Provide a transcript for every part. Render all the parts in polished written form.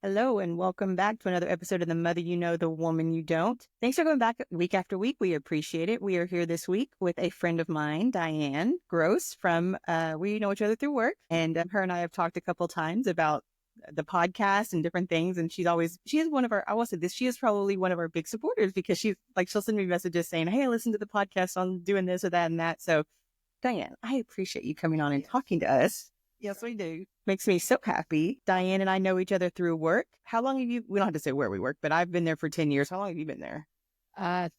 Hello and welcome back to another episode of The Mother You Know, The Woman You Don't. Thanks for going back week after week. We appreciate it. We are here this week with a friend of mine, Diane Gross from we know each other through work. And her and I have talked a couple times about the podcast and different things. And she is one of our, I will say this, she is probably one of our big supporters because she'll send me messages saying, hey, I listened to the podcast on doing this or that and that. So Diane, I appreciate you coming on and talking to us. Yes, we do. Makes me so happy. Diane and I know each other through work. How long have you, we don't have to say where we work, but I've been there for 10 years. How long have you been there?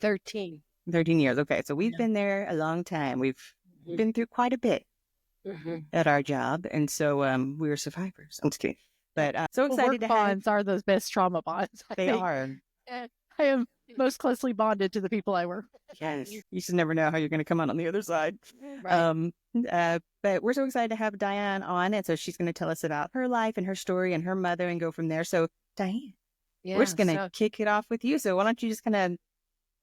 13. 13 years. Okay. So we've been there a long time. We've been through quite a bit at our job. And so we were survivors. I'm just kidding. But so excited to have. Bonds are those best trauma bonds. They are. I am most closely bonded to the people I work with. Yes. You just never know how you're going to come out on the other side. Right. But we're so excited to have Diane on. And so she's going to tell us about her life and her story and her mother and go from there. So Diane, we're just going to kick it off with you. So why don't you just kind of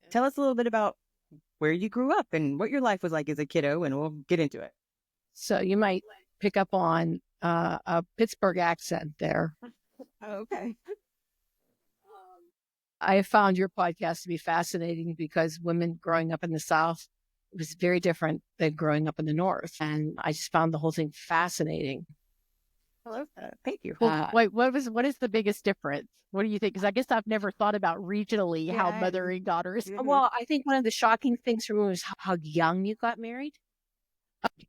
tell us a little bit about where you grew up and what your life was like as a kiddo, and we'll get into it. So you might pick up on a Pittsburgh accent there. Oh, okay. I found your podcast to be fascinating because women growing up in the South was very different than growing up in the North. And I just found the whole thing fascinating. Hello. Thank you. Wait, what is the biggest difference? What do you think? Because I guess I've never thought about regionally how mothering daughters. Well, I think one of the shocking things for me was how young you got married.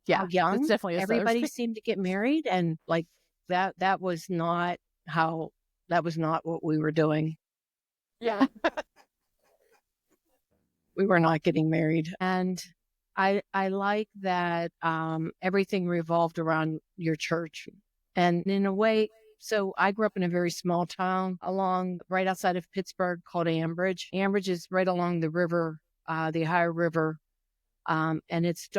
How young? That's definitely everybody seemed to get married, and like that was not what we were doing. Yeah. We were not getting married. And I like that everything revolved around your church. And in a way, so I grew up in a very small town right outside of Pittsburgh called Ambridge. Ambridge is right along the river, the Ohio River. And it's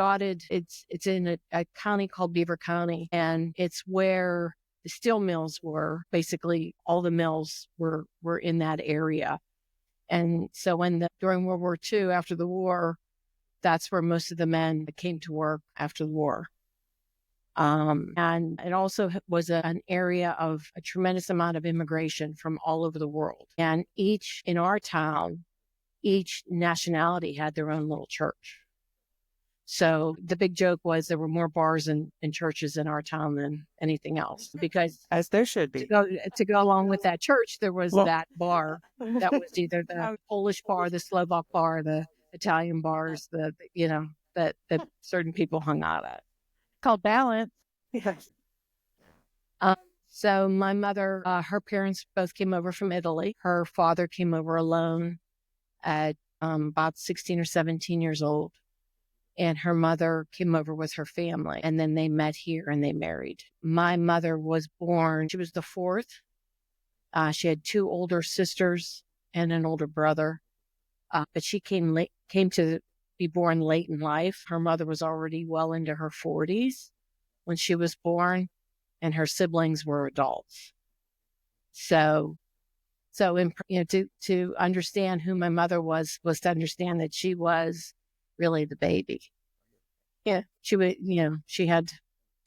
in a county called Beaver County. And it's where the steel mills were. Basically, all the mills were in that area. And so during World War II, after the war, that's where most of the men came to work after the war. And it also was an area of a tremendous amount of immigration from all over the world. And in our town, each nationality had their own little church. So the big joke was there were more bars and churches in our town than anything else, because as there should be. To go along with that church, there was that bar that was either the Polish bar, the Slovak bar, the Italian bars, that certain people hung out at. Called balance. Yes. So my mother, her parents both came over from Italy. Her father came over alone at about 16 or 17 years old. And her mother came over with her family, and then they met here and they married. My mother was born, she was the fourth. She had two older sisters and an older brother, but she came to be born late in life. Her mother was already well into her 40s when she was born, and her siblings were adults. So to understand who my mother was to understand that she was really the baby. Yeah, she had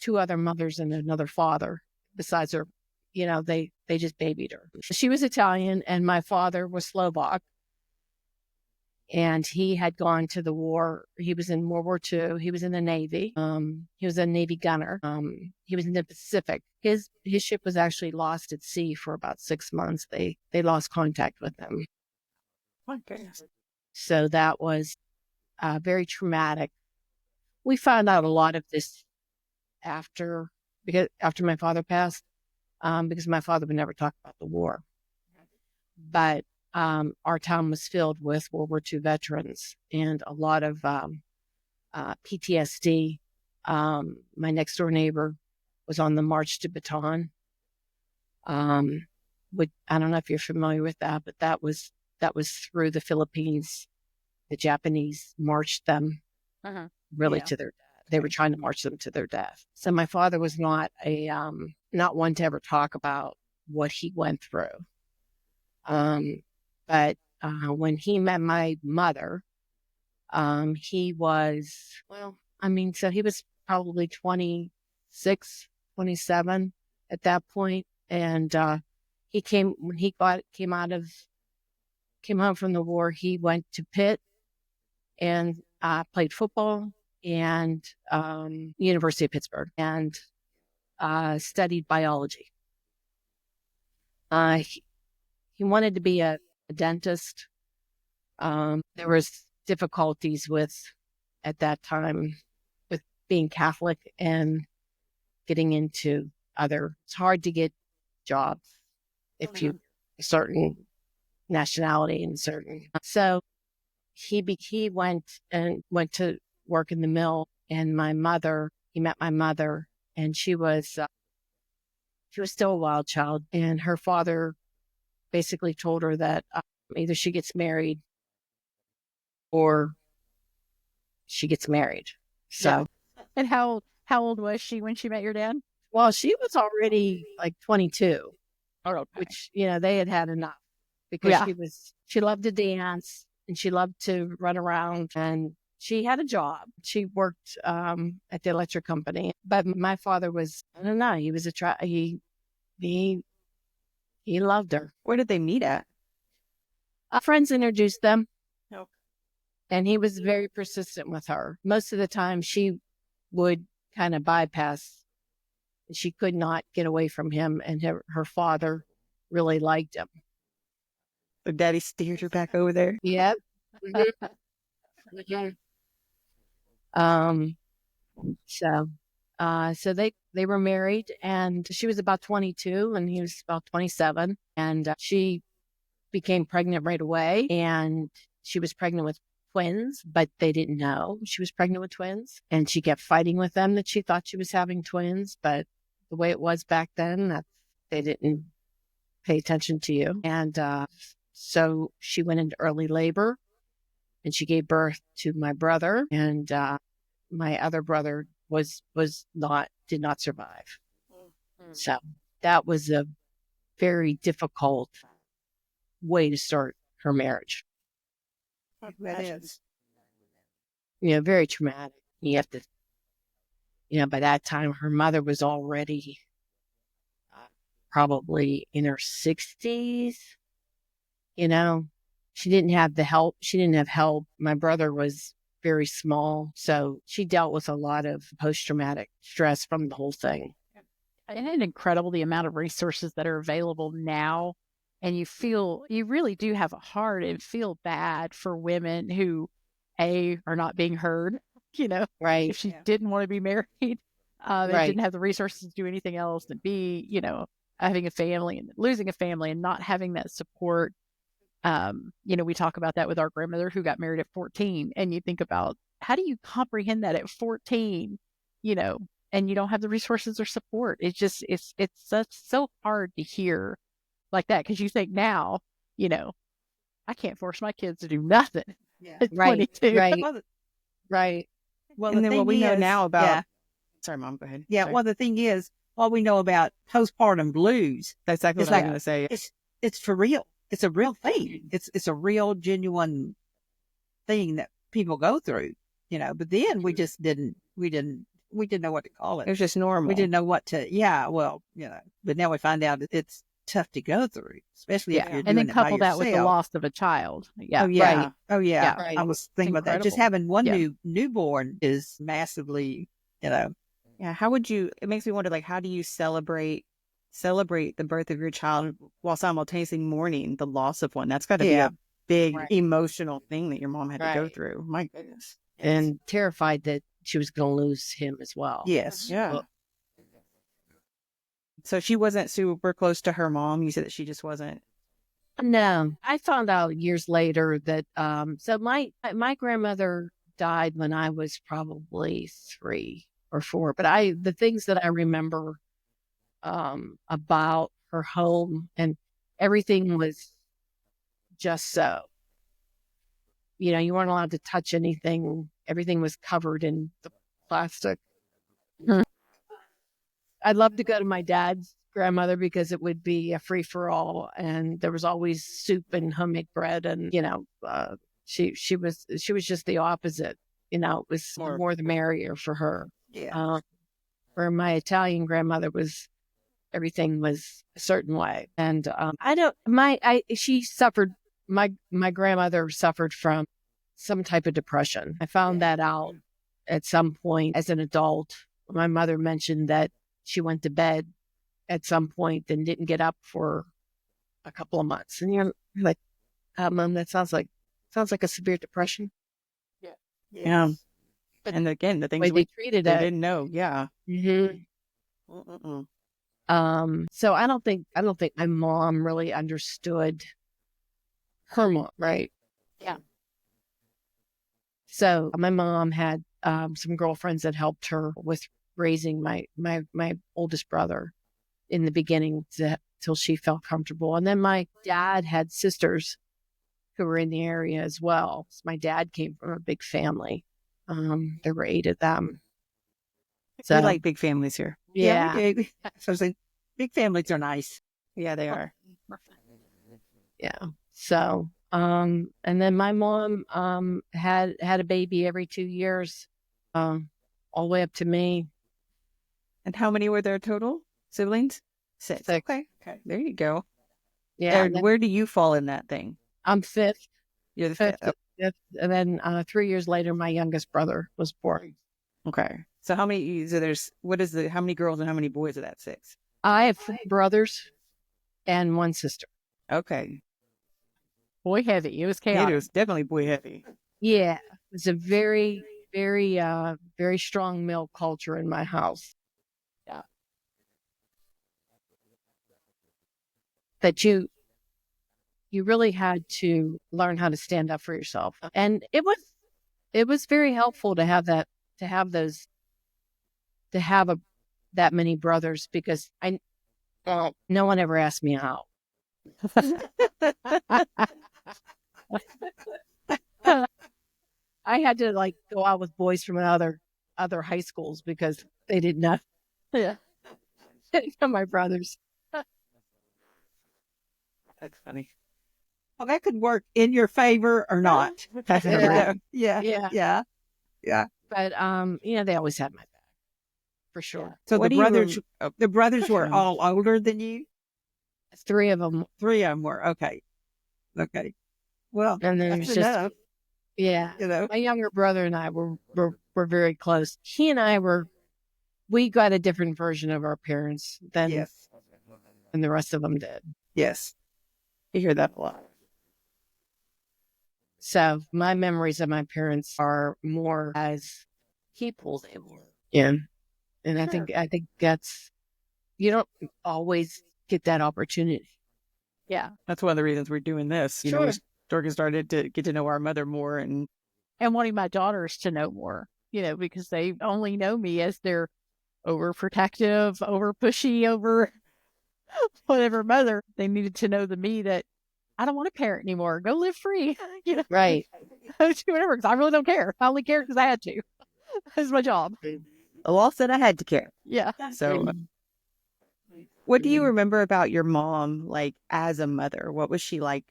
two other mothers and another father besides her. They just babied her. She was Italian, and my father was Slovak. And he had gone to the war. He was in World War II. He was in the Navy. He was a Navy gunner. He was in the Pacific. His ship was actually lost at sea for about 6 months. They lost contact with him. My goodness. So that was very traumatic. We found out a lot of this after my father passed, because my father would never talk about the war. But our town was filled with World War II veterans and a lot of PTSD. My next door neighbor was on the March to Bataan. I don't know if you're familiar with that, but that was through the Philippines. The Japanese marched them to their death. They were trying to march them to their death. So my father was not one to ever talk about what he went through. But when he met my mother, he was, so he was probably 26, 27 at that point. And he came when he came home from the war. He went to Pitt and played football and University of Pittsburgh and studied biology. He wanted to be a dentist. There was difficulties at that time with being Catholic and getting into it's hard to get jobs if you a certain nationality and certain. So he went to work in the mill, and he met my mother, and she was still a wild child, and her father basically told her that either she gets married or she gets married. So, yeah. And how old was she when she met your dad? Well, she was already like 22, okay. Which, they had enough because she loved to dance and she loved to run around, and she had a job. She worked at the electric company, but my father was, I don't know, he was he loved her. Where did they meet at? Friends introduced them. Okay. And he was very persistent with her. Most of the time she would kind of bypass. She could not get away from him, and her father really liked him. So daddy steered her back over there? Yep. So they were married, and she was about 22 and he was about 27, and she became pregnant right away, and she was pregnant with twins, but they didn't know she was pregnant with twins, and she kept fighting with them that she thought she was having twins, but the way it was back then, that they didn't pay attention to you. And so she went into early labor, and she gave birth to my brother, and my other brother did not survive. Mm-hmm. So that was a very difficult way to start her marriage. That is. Very traumatic. You have to, by that time, her mother was already probably in her 60s. She didn't have the help. She didn't have help. My brother was very small, so she dealt with a lot of post-traumatic stress from the whole thing. And it's incredible the amount of resources that are available now. And you really do have a heart and feel bad for women who, A, are not being heard, right. If she didn't want to be married, they didn't have the resources to do anything else, and B, having a family and losing a family and not having that support. We talk about that with our grandmother who got married at 14, and you think about, how do you comprehend that at 14, and you don't have the resources or support? It's just, it's so hard to hear like that, because you think now, I can't force my kids to do nothing at 22. Right. Well, and then what we know now about, sorry, Mom, go ahead. Yeah. Sorry. Well, the thing is, what we know about postpartum blues, that's exactly what I was going to say. It's for real. It's a real thing. It's a real, genuine thing that people go through, but then we didn't know what to call it. It was just normal. We didn't know what to, but now we find out that it's tough to go through, especially if you're doing and then it by couple that with the yourself. loss of a child. Yeah. Oh yeah. Right. Oh yeah. Right. I was thinking about that. Just having one newborn is massively, Yeah. How would you, it makes me wonder, like, how do you celebrate the birth of your child while simultaneously mourning the loss of one? That's got to be a big emotional thing that your mom had to go through. My goodness. And terrified that she was going to lose him as well. Yes. Yeah. Well, so she wasn't super close to her mom. You said that she just wasn't. No, I found out years later that, so my grandmother died when I was probably 3 or 4, but the things that I remember, about her home and everything was just so, you weren't allowed to touch anything. Everything was covered in the plastic. I'd love to go to my dad's grandmother because it would be a free for all, and there was always soup and homemade bread, and she was just the opposite. It was more the merrier for her. Yeah. Where my Italian grandmother everything was a certain way. And my grandmother suffered from some type of depression. I found that out at some point as an adult. My mother mentioned that she went to bed at some point and didn't get up for a couple of months. And you're like, Mom, that sounds like a severe depression. Yeah. But, and again, the things they treated they it. didn't know. Yeah. Mm-hmm. So I don't think my mom really understood her mom, right? Yeah. So my mom had some girlfriends that helped her with raising my oldest brother in the beginning till she felt comfortable. And then my dad had sisters who were in the area as well. So my dad came from a big family. There were 8 of them. So we like big families here. Yeah. So big families are nice. Yeah, they are. Yeah. So, and then my mom had a baby every 2 years, all the way up to me. And how many were there total siblings? 6. Okay. There you go. Yeah. And where do you fall in that thing? I'm 5th. You're the 5th. Oh. And then 3 years later, my youngest brother was born. Okay. So how many girls and how many boys are that 6? I have 4 brothers and 1 sister. Okay. Boy heavy. It was chaotic. It was definitely boy heavy. Yeah. It was a very, very, very strong male culture in my house. Yeah. That you really had to learn how to stand up for yourself. And it was very helpful to have that, that many brothers, because no one ever asked me out. I had to go out with boys from other high schools because they didn't know. Yeah. My brothers. That's funny. Well, that could work in your favor or not. Yeah. But they always had my back, for sure. So the brothers were all older than you? 3 of them. 3 of them were. Okay. Well, and then that's just enough. Yeah. My younger brother and I were very close. He and I we got a different version of our parents than the rest of them did. Yes. You hear that a lot. So my memories of my parents are more as people they were. Yeah. And sure. I think that's, you don't always get that opportunity. Yeah. That's one of the reasons we're doing this. You know, Dorcas started to get to know our mother more and wanting my daughters to know more, because they only know me as their overprotective, over pushy, over whatever mother. They needed to know the me that I don't want to parent anymore. Go live free. Right. Do whatever, because I really don't care. I only care because I had to. It's my job. The law said I had to care. Yeah. So what do you remember about your mom, as a mother? What was she like?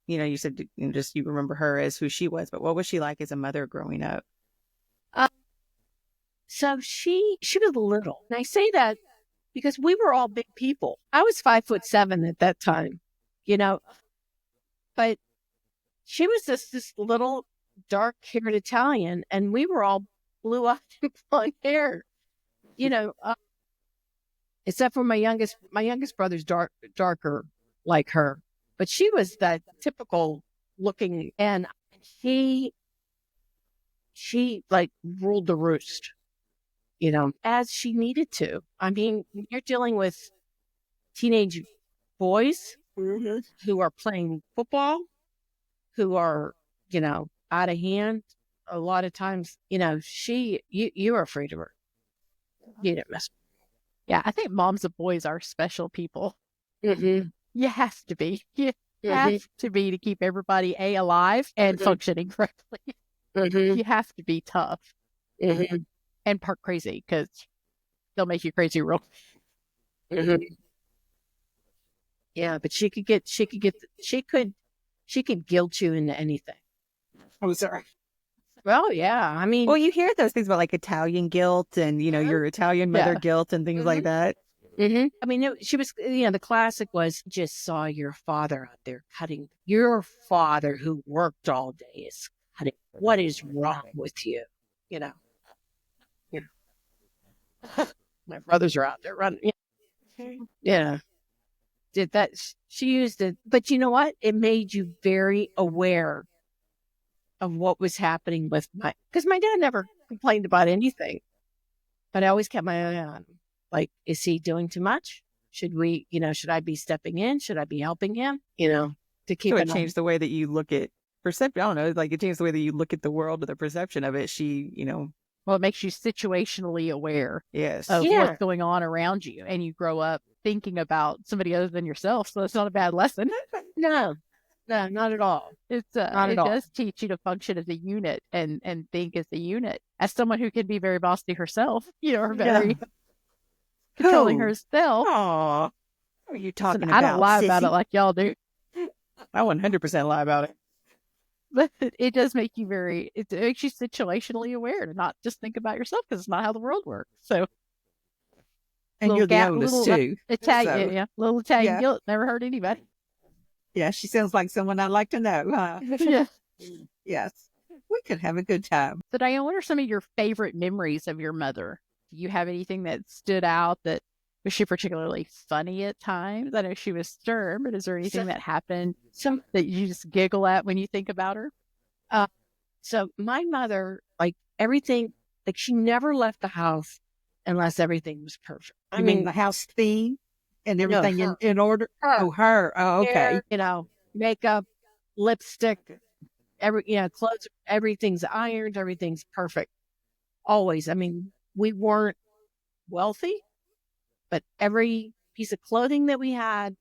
You said you remember her as who she was, but what was she like as a mother growing up? So she was little. And I say that because we were all big people. I was 5'7" at that time, but she was this little dark-haired Italian, and we were all blue-eyed and blonde hair, except for my youngest brother's darker like her. But she was that typical looking, and she ruled the roost, as she needed to. I mean, you're dealing with teenage boys who are playing football, who are, out of hand. A lot of times, you were afraid of her. You didn't mess. Yeah, I think moms of boys are special people. Mm-hmm. You have to be. You have to be to keep everybody alive and functioning correctly. You have to be tough and part crazy, because they'll make you crazy real. Yeah, but she could guilt you into anything. Oh, sorry. Well, yeah. I mean, you hear those things about Italian guilt and your Italian mother guilt and things like that. Mm-hmm. I mean, she was, the classic was, just saw your father out there cutting. Your father who worked all day is cutting. What is wrong with you? You know, my brothers are out there running. Yeah. Did that. She used it. But you know what? It made you very aware of what was happening with because my dad never complained about anything, but I always kept my eye on him. Like, is he doing too much? Should should I be stepping in? Should I be helping him? To keep it changed the way that you look at perception. I don't know, like it changed the way that you look at the world or the perception of it. Well, it makes you situationally aware yes. of what's going on around you, and you grow up thinking about somebody other than yourself. So it's not a bad lesson. No, not at all. It does teach you to function as a unit and think as a unit. As someone who can be very bossy herself, or very controlling herself. Aw, what are you talking about? I don't lie about it like y'all do. I 100% lie about it. But it does make you it makes you situationally aware to not just think about yourself, because it's not how the world works. So, and you're the oldest too. Italian, little Italian guilt never hurt anybody. Yeah, she sounds like someone I'd like to know, huh? Yeah. Yes, we could have a good time. So, Diane, what are some of your favorite memories of your mother? Do you have anything that stood out? That was she particularly funny at times? I know she was stern, but is there anything that happened that you just giggle at when you think about her? So my mother, like everything, like she never left the house unless everything was perfect. I mean the house theme and everything in order? Her. Oh, okay. Hair, makeup, lipstick, clothes, everything's ironed, everything's perfect. Always. I mean, we weren't wealthy, but every piece of clothing that we had,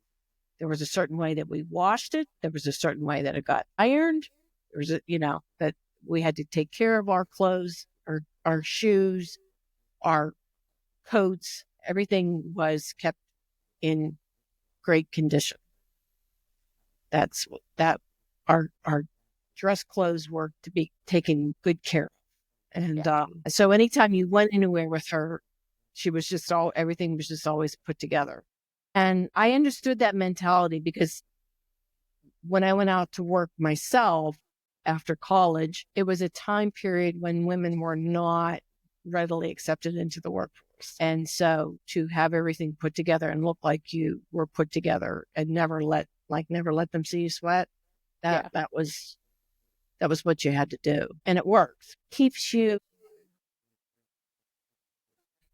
there was a certain way that we washed it. There was a certain way that it got ironed. There was that we had to take care of our clothes, our shoes, our coats. Everything was kept in great condition. That's that our dress clothes were to be taken good care of. And so anytime you went anywhere with her, everything was just always put together. And I understood that mentality because when I went out to work myself after college, it was a time period when women were not readily accepted into the workforce. And so to have everything put together and look like you were put together and never let them see you sweat, that was what you had to do. And it works. Keeps you,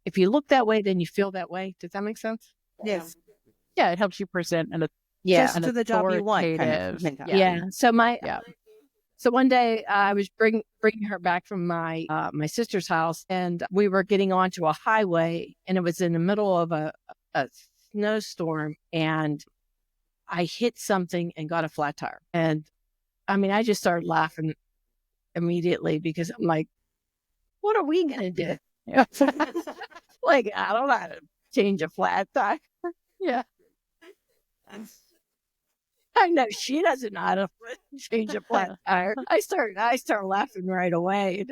if you look that way, then you feel that way. Does that make sense? Yes. Yeah, it helps you present just to the job you want. So one day I was bringing her back from my sister's house, and we were getting onto a highway, and it was in the middle of a snowstorm, and I hit something and got a flat tire. And I mean, I just started laughing immediately because I'm like, what are we going to do? Like, I don't know how to change a flat tire. Yeah. I know she doesn't know how to change a flat tire. I start laughing right away.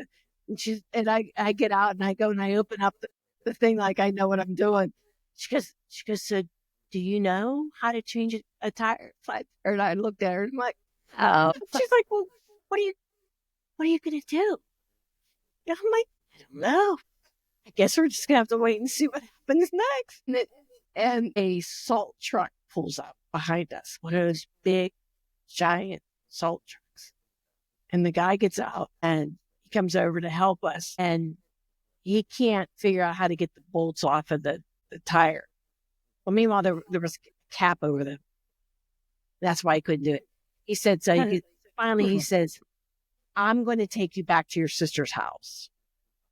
And I get out and I go and I open up the thing like I know what I'm doing. She goes, so do you know how to change a tire? And I looked at her and I'm like, oh. She's like, well, what are you going to do? And I'm like, I don't know. I guess we're just going to have to wait and see what happens next. And a salt truck pulls up behind us, one of those big, giant salt trucks. And the guy gets out and he comes over to help us. And he can't figure out how to get the bolts off of the tire. Well, meanwhile, there was a cap over them. That's why he couldn't do it. He said, finally, he says, I'm going to take you back to your sister's house.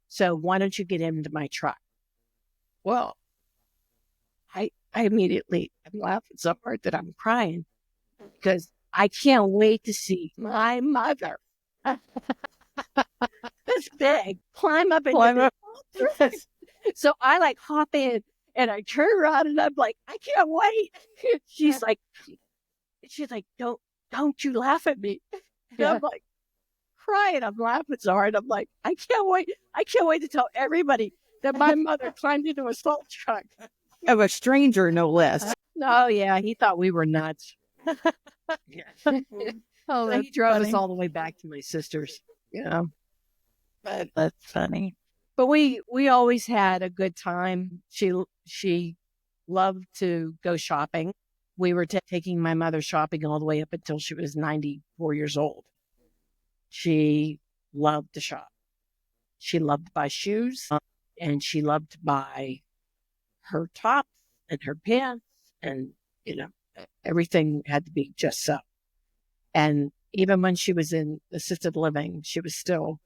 So why don't you get into my truck? Well, I immediately, I'm laughing so hard that I'm crying because I can't wait to see my mother. This big, climb up. So I hop in and I turn around and I'm like, I can't wait. She's like, don't you laugh at me. And I'm like crying. I'm laughing so hard. I'm like, I can't wait. I can't wait to tell everybody that my mother climbed into a salt truck. of a stranger, no less. Oh, yeah. He thought we were nuts. Oh, So he drove us all the way back to my sister's, But that's funny. But we always had a good time. She loved to go shopping. We were taking my mother shopping all the way up until she was 94 years old. She loved to shop. She loved to buy shoes, and she loved to buy her tops and her pants, and everything had to be just so. And even when she was in assisted living, she was still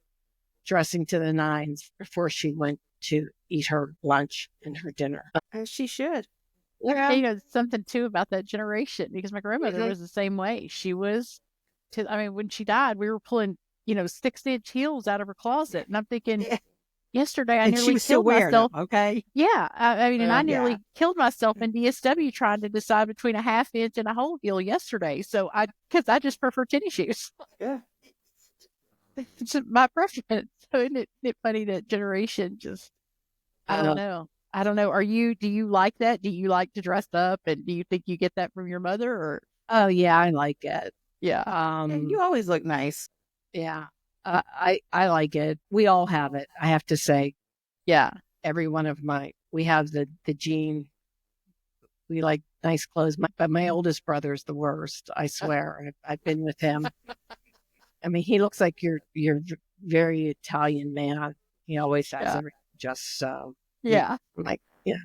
dressing to the nines before she went to eat her lunch and her dinner. As she should. Yeah. Something too about that generation, because my grandmother was the same way. She was, when she died, we were pulling, 6-inch heels out of her closet. And I'm thinking, yesterday I nearly killed myself. Okay. Yeah. I nearly killed myself in DSW trying to decide between a 1/2 inch and a whole heel yesterday. So because I just prefer tennis shoes. Yeah. It's my preference. So isn't it funny that generation just, I don't know. Do you like that? Do you like to dress up? And do you think you get that from your mother? Or Oh, yeah, I like it. Yeah. You always look nice. Yeah. I like it. We all have it, I have to say. Yeah. Every one of we have the gene. We like nice clothes. But my oldest brother is the worst, I swear. I've been with him. He looks like your very Italian man. He always has everything just so. Yeah. I'm like, you're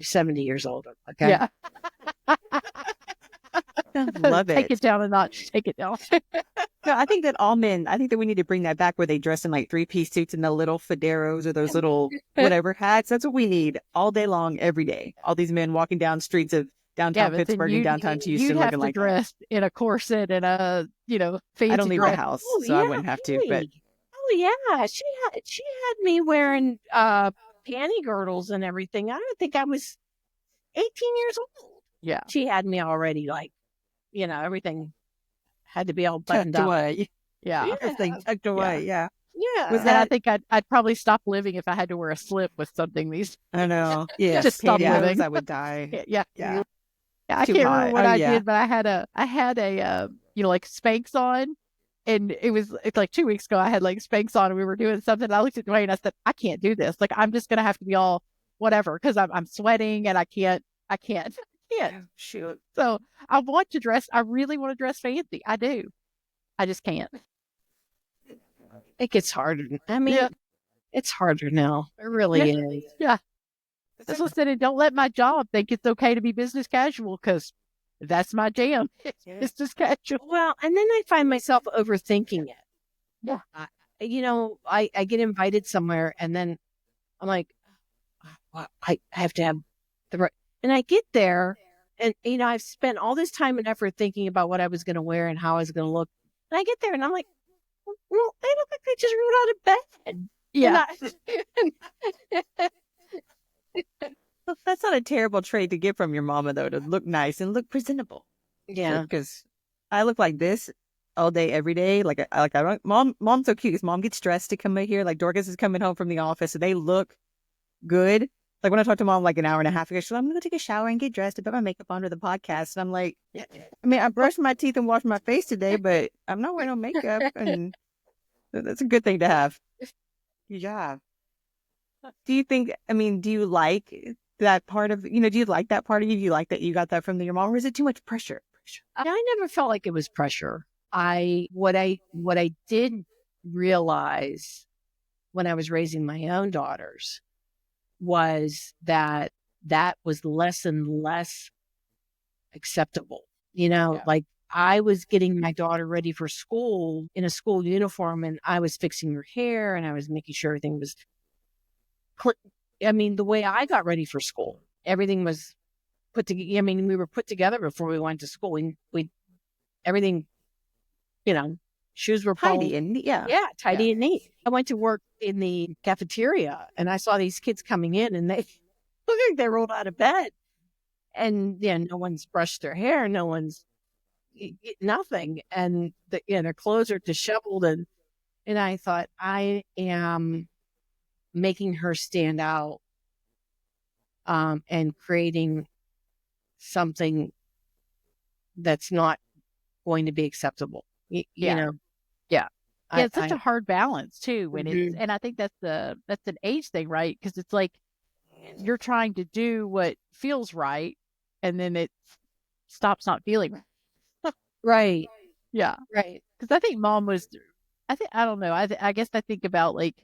70 years old. Okay. Yeah. Love it. Take it down a notch. Take it down. No, I think that we need to bring that back where they dress in like 3-piece suits and the little fedoros or those little whatever hats. That's what we need all day long, every day. All these men walking down streets of downtown Pittsburgh and downtown Houston looking like dress in a corset and a, fancy I don't leave dress. the house, so I wouldn't have to. But yeah, she had me wearing panty girdles and everything. I don't think I was 18 years old. Yeah. She had me already everything had to be all buttoned Tucked up. away. Yeah. Everything tucked away. Yeah. Yeah. I think I'd probably stop living if I had to wear a slip with something I know. Yeah. Just stop living. I would die. Yeah. Yeah. I can't remember what I did, but I had a like Spanx on, and it's like 2 weeks ago I had like Spanx on and we were doing something. And I looked at Dwayne and I said, I can't do this. Like, I'm just going to have to be all whatever, because I'm sweating and I can't. Shoot. So I really want to dress fancy. I do. I just can't. It gets harder. It's harder now. It really is. Yeah. That's what I said. Don't let my job think it's okay to be business casual, because that's my jam. It's business casual. Well, and then I find myself overthinking it. Yeah. I get invited somewhere and then I'm like, well, I have to have the right. And I get there and, I've spent all this time and effort thinking about what I was going to wear and how I was going to look. And I get there and I'm like, well, they look like they just rolled out of bed. Yeah. Well, that's not a terrible trait to get from your mama, though, to look nice and look presentable. Yeah. Because I look like this all day, every day. Mom's so cute because mom gets dressed to come in here. Like Dorcas is coming home from the office, so they look good. Like when I talked to mom like an hour and a half ago, she's like, I'm going to go take a shower and get dressed and put my makeup on for the podcast. And I'm like, I brushed my teeth and washed my face today, but I'm not wearing no makeup. And that's a good thing to have. Yeah. Do you like that part of, do you like that part of you? Do you like that you got that from your mom, or is it too much pressure? I never felt like it was pressure. What I did realize when I was raising my own daughters was that was less and less acceptable. Like I was getting my daughter ready for school in a school uniform, and I was fixing her hair and I was making sure everything was the way I got ready for school, everything was put together. We were put together before we went to school. We everything, shoes were tidy and neat. Yeah, tidy and neat. I went to work in the cafeteria and I saw these kids coming in and they look like they rolled out of bed. And no one's brushed their hair, no one's nothing, and their clothes are disheveled. And I thought, I am making her stand out and creating something that's not going to be acceptable. You know? Yeah. Yeah. It's such a hard balance too when it's, and I think that's an age thing, right? Because it's like you're trying to do what feels right, and then it stops not feeling right. Right. Yeah. Right. Because I think mom was, I don't know. I guess I think about like,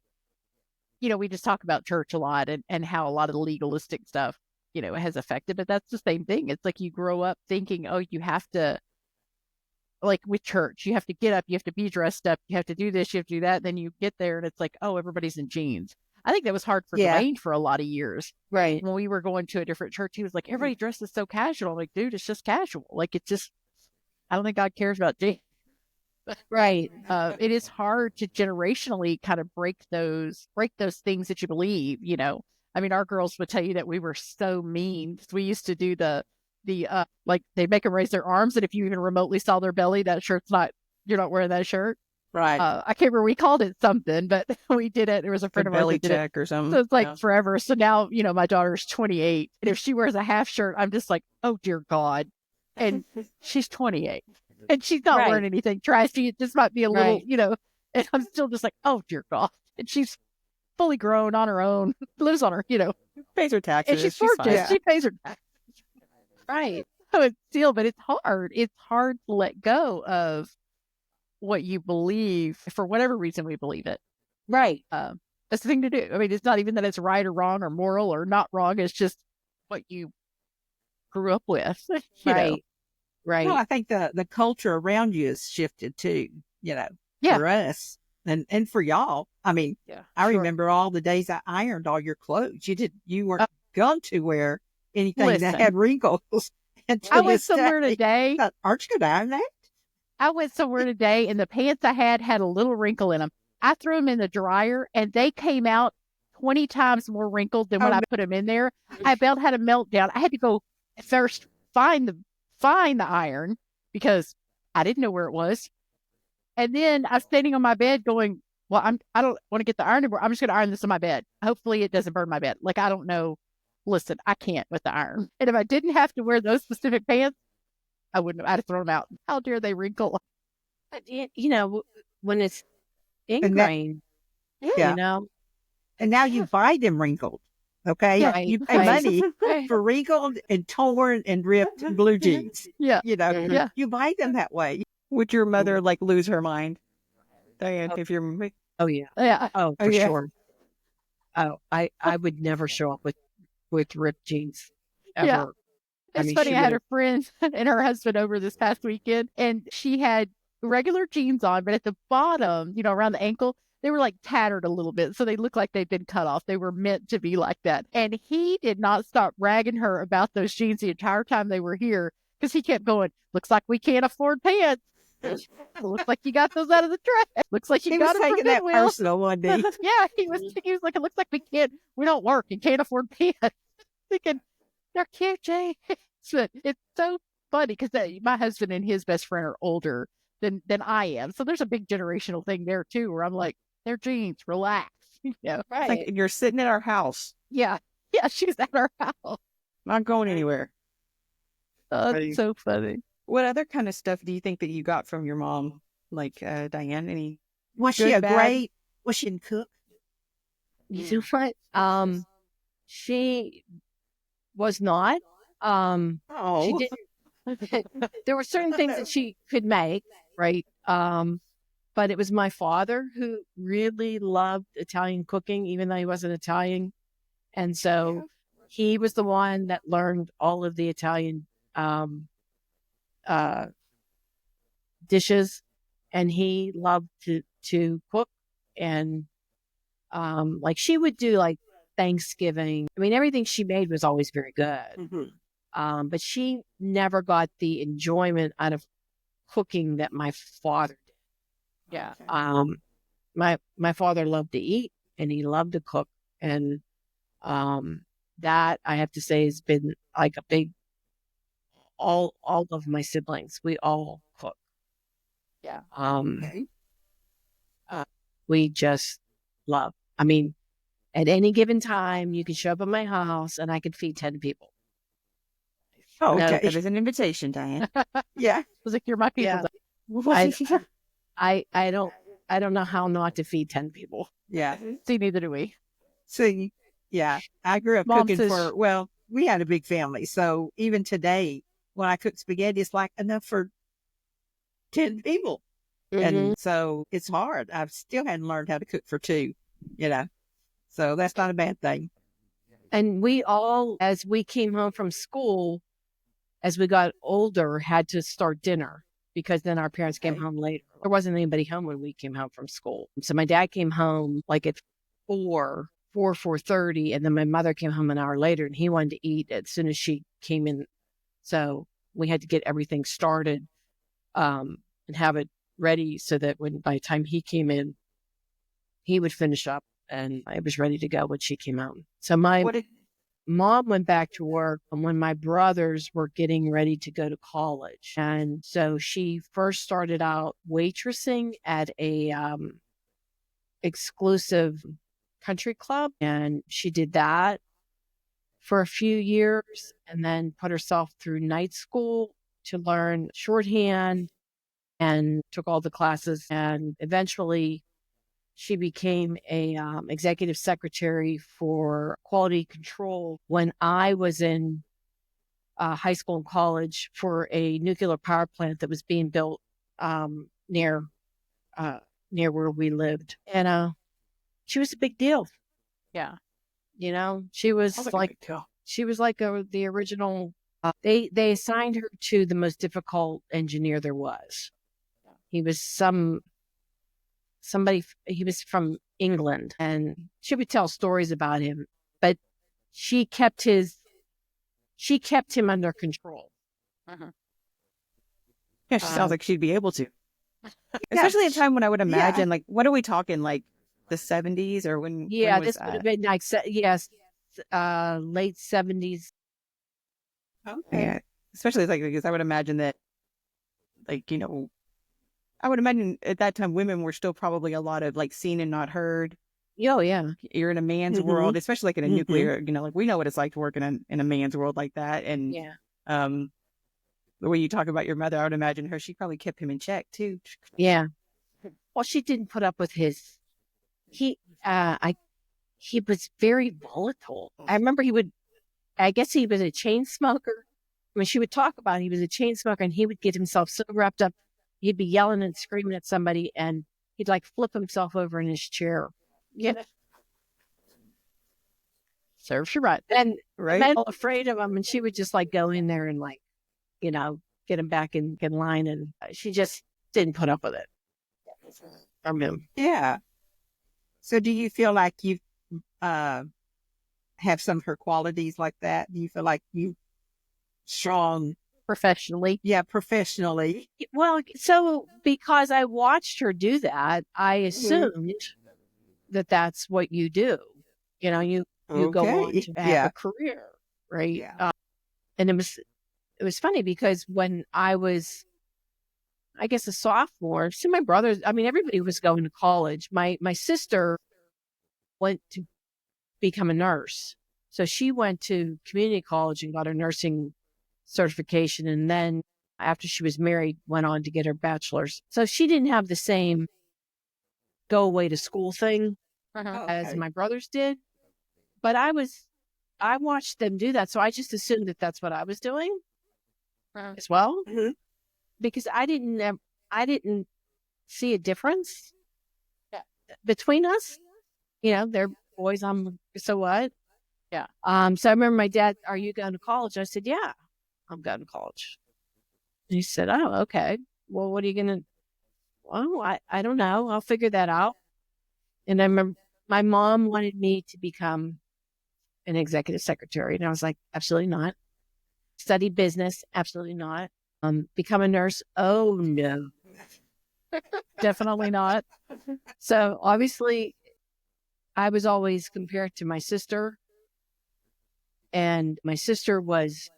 we just talk about church a lot and how a lot of the legalistic stuff, has affected, but that's the same thing. It's like you grow up thinking, oh, you have to, like with church, you have to get up, you have to be dressed up, you have to do this, you have to do that. Then you get there and it's like, oh, everybody's in jeans. I think that was hard for Dwayne for a lot of years. Right. When we were going to a different church, he was like, everybody dresses so casual. I'm like, dude, it's just casual. Like, it's just, I don't think God cares about jeans. Right. It is hard to generationally kind of break those things that you believe, I mean, our girls would tell you that we were so mean. We used to do the like they make them raise their arms, and if you even remotely saw their belly, that shirt's not, you're not wearing that shirt. Right. I can't remember, we called it something, but we did it. There was a friend of ours belly that did check it. or something. So it's like forever. So now, my daughter's 28, and if she wears a half shirt, I'm just like, oh dear God. And she's 28. And she's not wearing anything trashy. It just might be a little, and I'm still just like, oh dear God. And she's fully grown on her own, lives on her, pays her taxes. And she's gorgeous. She pays her taxes. Right. But still, but it's hard. It's hard to let go of what you believe for whatever reason we believe it. Right. That's the thing to do. I mean, it's not even that it's right or wrong or moral or not wrong. It's just what you grew up with. You know? Right. Well, I think the culture around you has shifted too, for us and for y'all. I mean, I remember all the days I ironed all your clothes. You weren't going to wear anything that had wrinkles. I went somewhere today. Aren't you going to iron that? I went somewhere today and the pants I had a little wrinkle in them. I threw them in the dryer and they came out 20 times more wrinkled than when I put them in there. I about had a meltdown. I had to go first find the iron because I didn't know where it was. And then I was standing on my bed going, well, I don't want to get the iron anymore. I'm just going to iron this on my bed. Hopefully it doesn't burn my bed. Like, I don't know. Listen, I can't with the iron. And if I didn't have to wear those specific pants, I wouldn't have. I'd have thrown them out. How dare they wrinkle? But, when it's ingrained, and now you buy them wrinkled. Okay. Yeah, you pay money for wrinkled and torn and ripped blue jeans. You buy them that way. Would your mother lose her mind, Diane? If you're, oh yeah, oh for sure. Oh, I would never show up with ripped jeans ever. Yeah. It's funny. I had a friend and her husband over this past weekend, and she had regular jeans on, but at the bottom, around the ankle, they were like tattered a little bit. So they looked like they'd been cut off. They were meant to be like that. And he did not stop ragging her about those jeans the entire time they were here because he kept going, looks like we can't afford pants. Looks like you got those out of the trash. Looks like you got them from that Goodwill. personal one day. Yeah, he was like, it looks like we don't work and can't afford pants. Thinking, they're cute, Jay. It's so funny because my husband and his best friend are older than I am. So there's a big generational thing there too, where I'm like, they're jeans, relax. Right. It's like you're sitting at our house. Yeah. Yeah, she's at our house. Not going anywhere. Oh, that's so funny. What other kind of stuff do you think that you got from your mom? Like Diane, any was she was she a cook? You know what? She was not. She didn't. There were certain things that she could make, right? But it was my father who really loved Italian cooking, even though he wasn't Italian. And so he was the one that learned all of the Italian dishes, and he loved to cook. And like she would do like Thanksgiving. I mean, everything she made was always very good. Mm-hmm. But she never got the enjoyment out of cooking that my father did. Yeah. My father loved to eat and he loved to cook, and that I have to say has been like a big. All of my siblings, we all cook. Yeah. We just love. I mean, At any given time, you could show up at my house and I could feed 10 people. Oh, okay. That is an invitation, Diane. Yeah. It was like, you're my people. Yeah. I don't know how not to feed 10 people. Yeah. See, neither do we. See, yeah. I grew up cooking we had a big family. So even today, when I cook spaghetti, it's like enough for 10 people. Mm-hmm. And so it's hard. I still hadn't learned how to cook for 2, so that's not a bad thing. And we all, as we came home from school, as we got older, had to start dinner because then our parents came home later. There wasn't anybody home when we came home from school. So my dad came home like at 4:30, and then my mother came home an hour later, and he wanted to eat as soon as she came in. So we had to get everything started and have it ready so that by the time he came in, he would finish up and I was ready to go when she came out. So my mom went back to work when my brothers were getting ready to go to college. And so she first started out waitressing at a exclusive country club. And she did that for a few years and then put herself through night school to learn shorthand and took all the classes. And eventually she became a executive secretary for quality control when I was in high school and college for a nuclear power plant that was being built near where we lived. And she was a big deal. Yeah. She was like the original. They assigned her to the most difficult engineer there was. He was he was from England, and she would tell stories about him, but she kept him under control. Yeah, she sounds like she'd be able to. Especially at a time when I would imagine, like, what are we talking, like the 70s or when? Yeah, when was this would have been like, late 70s. Okay. Yeah, especially because I would imagine that, like, I would imagine at that time women were still probably a lot of like seen and not heard. Oh yeah, you're in a man's world, especially like in a nuclear. Like we know what it's like to work in a man's world like that. And the way you talk about your mother, I would imagine she probably kept him in check too. Yeah. Well, she didn't put up with his. He was very volatile. I remember I guess he was a chain smoker. When she would talk about it, he was a chain smoker, and he would get himself so wrapped up. He'd be yelling and screaming at somebody, and he'd like flip himself over in his chair. Serves you right. And men were afraid of him, and she would just like go in there and like, get him back in line, and she just didn't put up with it from him. Yeah. So do you feel like you have some of her qualities like that? Do you feel like you strong professionally? Yeah, professionally. Well, so because I watched her do that, I assumed that that's what you do. You go on to have a career, right? Yeah. And it was funny because when I was, I guess, a sophomore, so my brothers, everybody was going to college. My sister went to become a nurse. So she went to community college and got her nursing certification. And then after she was married, went on to get her bachelor's. So she didn't have the same go away to school thing as my brothers did. But I watched them do that. So I just assumed that that's what I was doing as well. Because I didn't see a difference between us. They're boys. So what? Yeah. So I remember my dad, "Are you going to college?" I said, "Yeah, I'm going to college." And he said, "Oh, okay. Well, what are you going to?" "Well, I don't know. I'll figure that out." And I remember my mom wanted me to become an executive secretary. And I was like, absolutely not. Study business? Absolutely not. Become a nurse? Oh, no. Definitely not. So obviously, I was always compared to my sister. And my sister was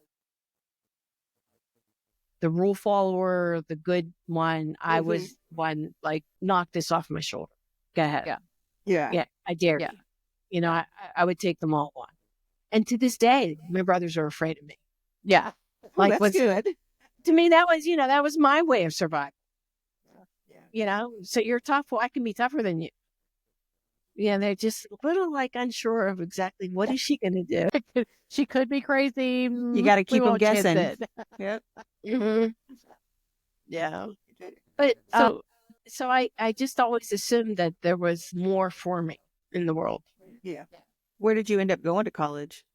the rule follower, the good one. I was one, like, knock this off my shoulder. Go ahead. Yeah. Yeah. Yeah. I dare you. I would take them all on. And to this day, my brothers are afraid of me. Yeah. Like, that's good. To me, that was my way of survival. So you're tough. Well, I can be tougher than you. Yeah, they're just a little unsure of exactly what is she going to do. She could be crazy. You got to keep them guessing. Yep. Mm-hmm. Yeah. But so I just always assumed that there was more for me in the world. Yeah. Where did you end up going to college?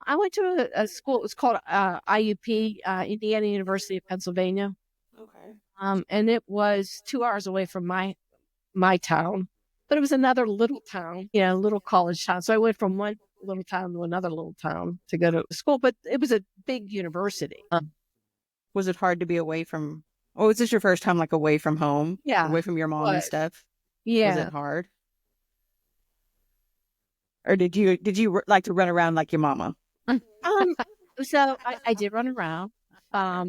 I went to a school. It was called IUP, Indiana University of Pennsylvania. Okay. And it was 2 hours away from my town, but it was another little town, little college town. So I went from one little town to another little town to go to school, but it was a big university. Was it hard to be away from? Oh, was this your first time away from home? Yeah, away from your mom and stuff. Yeah. Was it hard? Or did you like to run around like your mama? So I did run around. I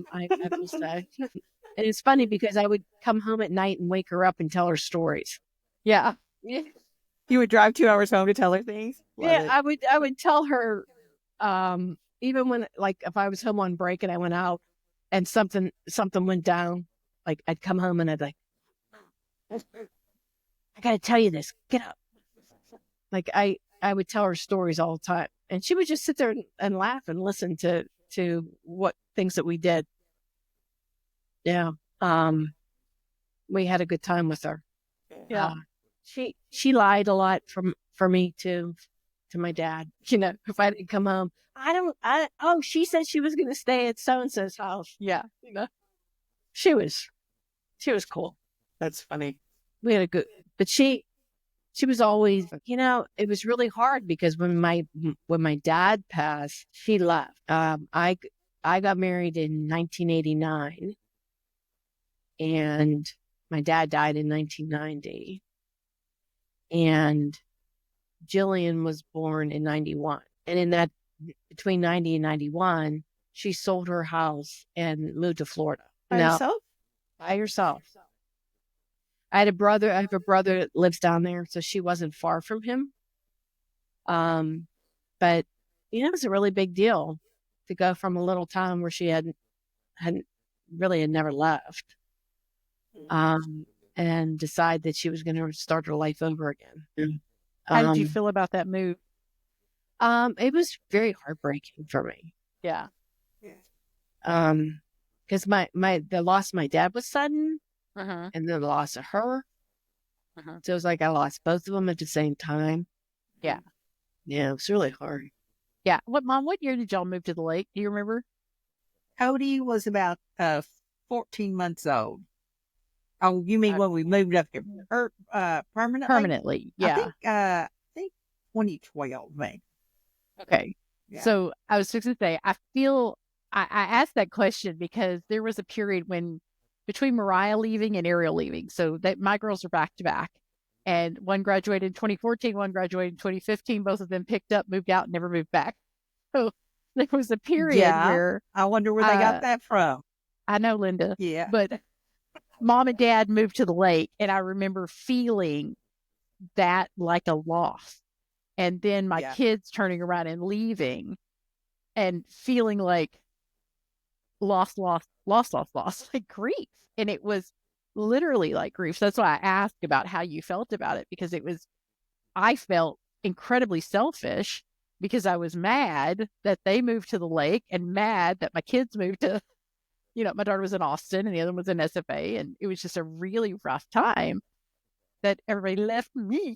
will say, and it's funny because I would come home at night and wake her up and tell her stories. Yeah. You would drive 2 hours home to tell her things? I would tell her, even when, if I was home on break and I went out and something went down, I'd come home and I'd I got to tell you this, get up. I would tell her stories all the time, and she would just sit there and laugh and listen to what things that we did. Yeah. We had a good time with her. Yeah. She lied a lot for me to my dad. If I didn't come home, she said she was going to stay at so-and-so's house. Yeah. She was cool. That's funny. We had a good, but she was always, it was really hard because when my dad passed, she left. I got married in 1989 and my dad died in 1990. And Jillian was born in 91. And in that, between 90 and 91, she sold her house and moved to Florida. By herself? By herself. I have a brother that lives down there, so she wasn't far from him. But it was a really big deal to go from a little town where she had never left, and decide that she was going to start her life over again. How did you feel about that move? It was very heartbreaking for me. Yeah. Because the loss of my dad was sudden. Uh-huh. And the loss of her. Uh-huh. So it was I lost both of them at the same time. Yeah. Yeah, it was really hard. Yeah. What year did y'all move to the lake? Do you remember? Cody was about 14 months old. Oh, you mean when we moved up here permanently? Permanently, yeah. I think 2012, maybe. Okay. Yeah. So I was just going to say, I feel I asked that question because there was a period between Mariah leaving and Ariel leaving. So that my girls are back to back. And one graduated in 2014, one graduated in 2015. Both of them picked up, moved out, and never moved back. So there was a period where I wonder where they got that from. I know, Linda. Yeah. But Mom and Dad moved to the lake, and I remember feeling that like a loss. And then my kids turning around and leaving and feeling like lost, like grief. And it was literally like grief. So that's why I asked about how you felt about it, because I felt incredibly selfish because I was mad that they moved to the lake and mad that my kids moved to, my daughter was in Austin and the other one was in SFA. And it was just a really rough time that everybody left me.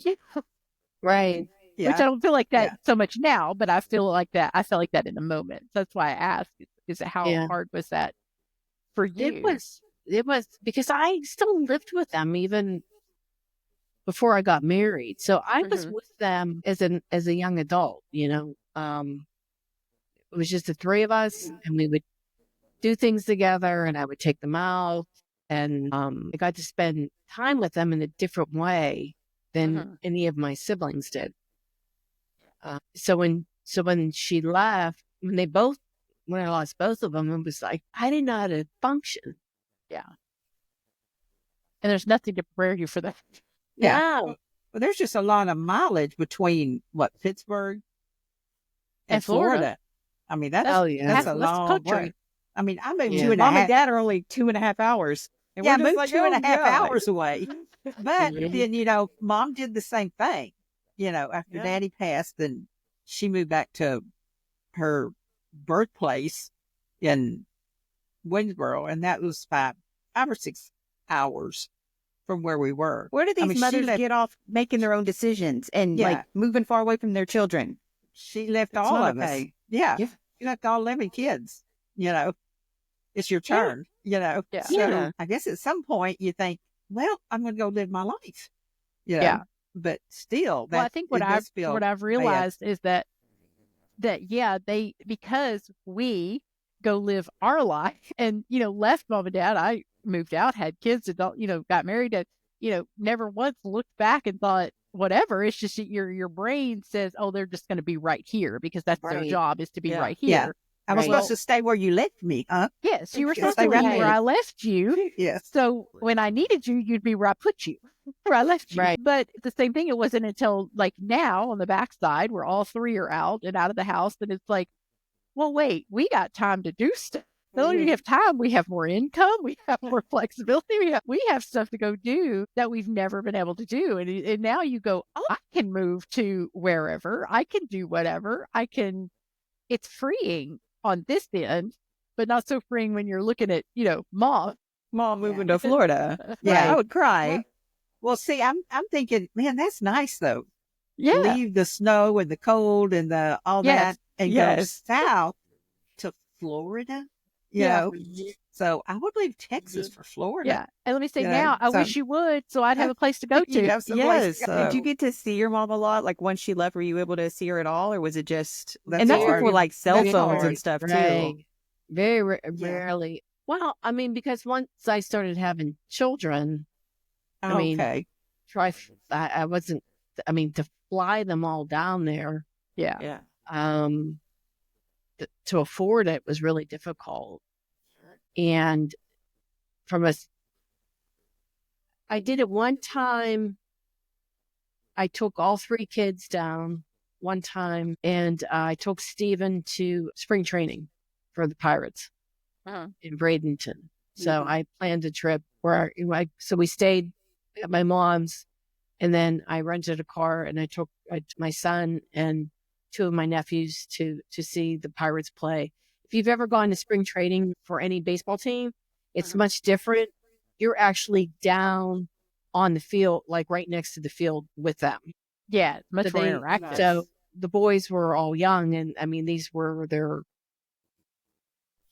Right. Yeah. Which I don't feel like that so much now, but I feel like that. I felt like that in the moment. So that's why I asked, is how hard was that for you? It was because I still lived with them even before I got married. So I was with them as a young adult, It was just the three of us and we would do things together and I would take them out and I got to spend time with them in a different way than any of my siblings did. So when she left, when I lost both of them, it was like, I didn't know how to function. Yeah. And there's nothing to prepare you for that. Yeah. Well, there's just a lot of mileage between Pittsburgh and Florida. I mean, that's a long way. I mean, I moved 2.5. Mom and Dad are only 2.5 hours. And I moved like 2.5 hours away. But then, Mom did the same thing. After Daddy passed, then she moved back to her birthplace in Winsboro, and that was 5 or 6 hours from where we were. Where do these mothers get off making their own decisions and like moving far away from their children? She left all of us. Yeah. She left all 11 kids. It's your turn. So I guess at some point you think, well, I'm going to go live my life. But still, I think what I've realized is that because we go live our life and, left Mom and Dad, I moved out, had kids, got married, and, never once looked back and thought, whatever. It's just that your brain says, oh, they're just going to be right here because that's their job, is to be right here. Yeah. I was supposed to stay where you left me, huh? Yes, you were supposed to be where I left you. Yes. So when I needed you, you'd be where I put you, where I left you. Right. But the same thing, it wasn't until like now on the backside where all three are out and out of the house that it's like, well, wait, we got time to do stuff. Not only do we have time, we have more income, we have more flexibility, we have stuff to go do that we've never been able to do. And now you go, oh, I can move to wherever, I can do whatever, it's freeing on this end, but not so freeing when you're looking at, mom moving to Florida. Yeah, I would cry. Well, see, I'm thinking, man, that's nice though. Yeah, leave the snow and the cold and all that and go south to Florida. You know, so I would leave Texas for Florida. Yeah, and let me say now, I wish you would, so I'd have a place to go to. Yes. Did you get to see your mom a lot? Like once she left, were you able to see her at all, or was it just? And that's before like cell phones and stuff too. Very rarely. Well, I mean, because once I started having children, I wasn't. I mean, to fly them all down there, to afford it was really difficult. And I did it one time. I took all 3 kids down one time, and I took Stephen to spring training for the Pirates in Bradenton. So I planned a trip where so we stayed at my mom's, and then I rented a car and I took my son and 2 of my nephews to see the Pirates play. If you've ever gone to spring training for any baseball team, it's much different. You're actually down on the field, like right next to the field with them. Yeah, much more interactive. So the boys were all young, and I mean, these were their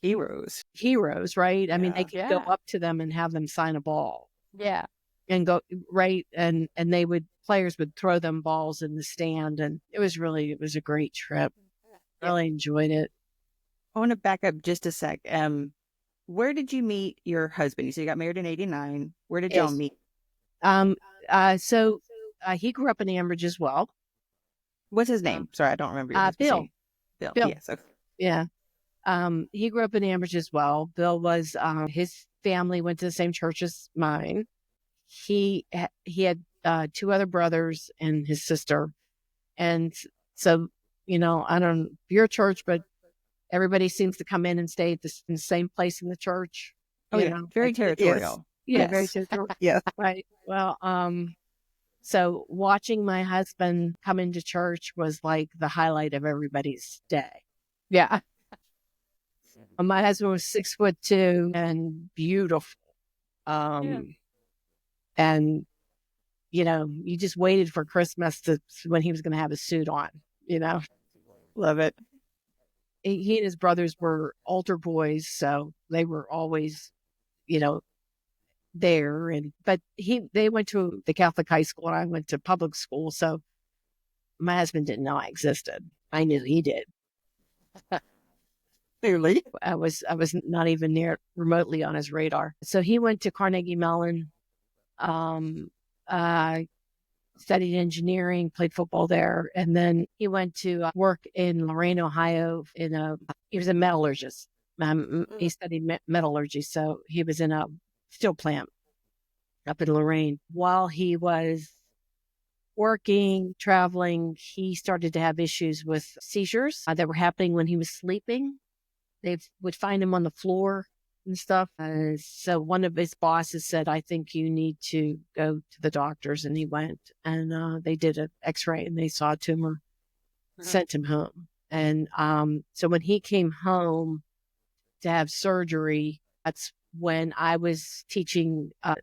heroes, right? I mean, they could go up to them and have them sign a ball. Yeah. And go right, and players would throw them balls in the stand, and it was a great trip. Really enjoyed it. I want to back up just a sec. Where did you meet your husband? You said you got married in '89. Where did y'all meet? So he grew up in Ambridge as well. What's his name? Sorry, I don't remember your Bill. Bill. Yes. Okay. Yeah. He grew up in Ambridge as well. Bill was his family went to the same church as mine. He had 2 other brothers and his sister. And so, I don't know your church, but everybody seems to come in and stay at in the same place in the church. Oh, yeah. Very territorial. Yes. Very territorial. Yeah. Right. Well, so watching my husband come into church was like the highlight of everybody's day. Yeah. My husband was 6'2" and beautiful. And, you just waited for Christmas when he was going to have his suit on, Love it. He and his brothers were altar boys, so they were always, there. But they went to the Catholic high school and I went to public school. So my husband didn't know I existed. I knew he did. Clearly. I was not even near remotely on his radar. So he went to Carnegie Mellon, studied engineering, played football there. And then he went to work in Lorain, Ohio he was a metallurgist. He studied metallurgy. So he was in a steel plant up in Lorain. While he was working, traveling, he started to have issues with seizures that were happening when he was sleeping. They would find him on the floor and stuff. So one of his bosses said, I think you need to go to the doctors. And he went, and they did an x-ray and they saw a tumor, sent him home. And so when he came home to have surgery, that's when I was teaching, I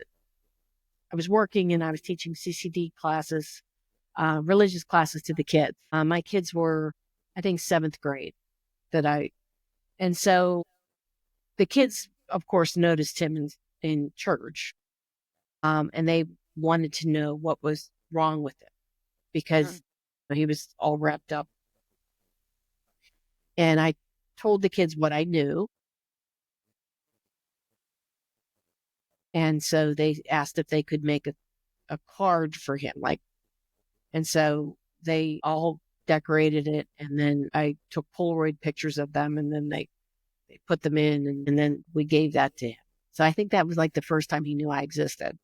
was working and I was teaching CCD classes, religious classes to the kids. My kids were, I think, 7th grade and so the kids, of course, noticed him in church. And they wanted to know what was wrong with him because he was all wrapped up. And I told the kids what I knew. And so they asked if they could make a card for him. And so they all decorated it. And then I took Polaroid pictures of them and then they put them in and then we gave that to him. So I think that was like the first time he knew I existed.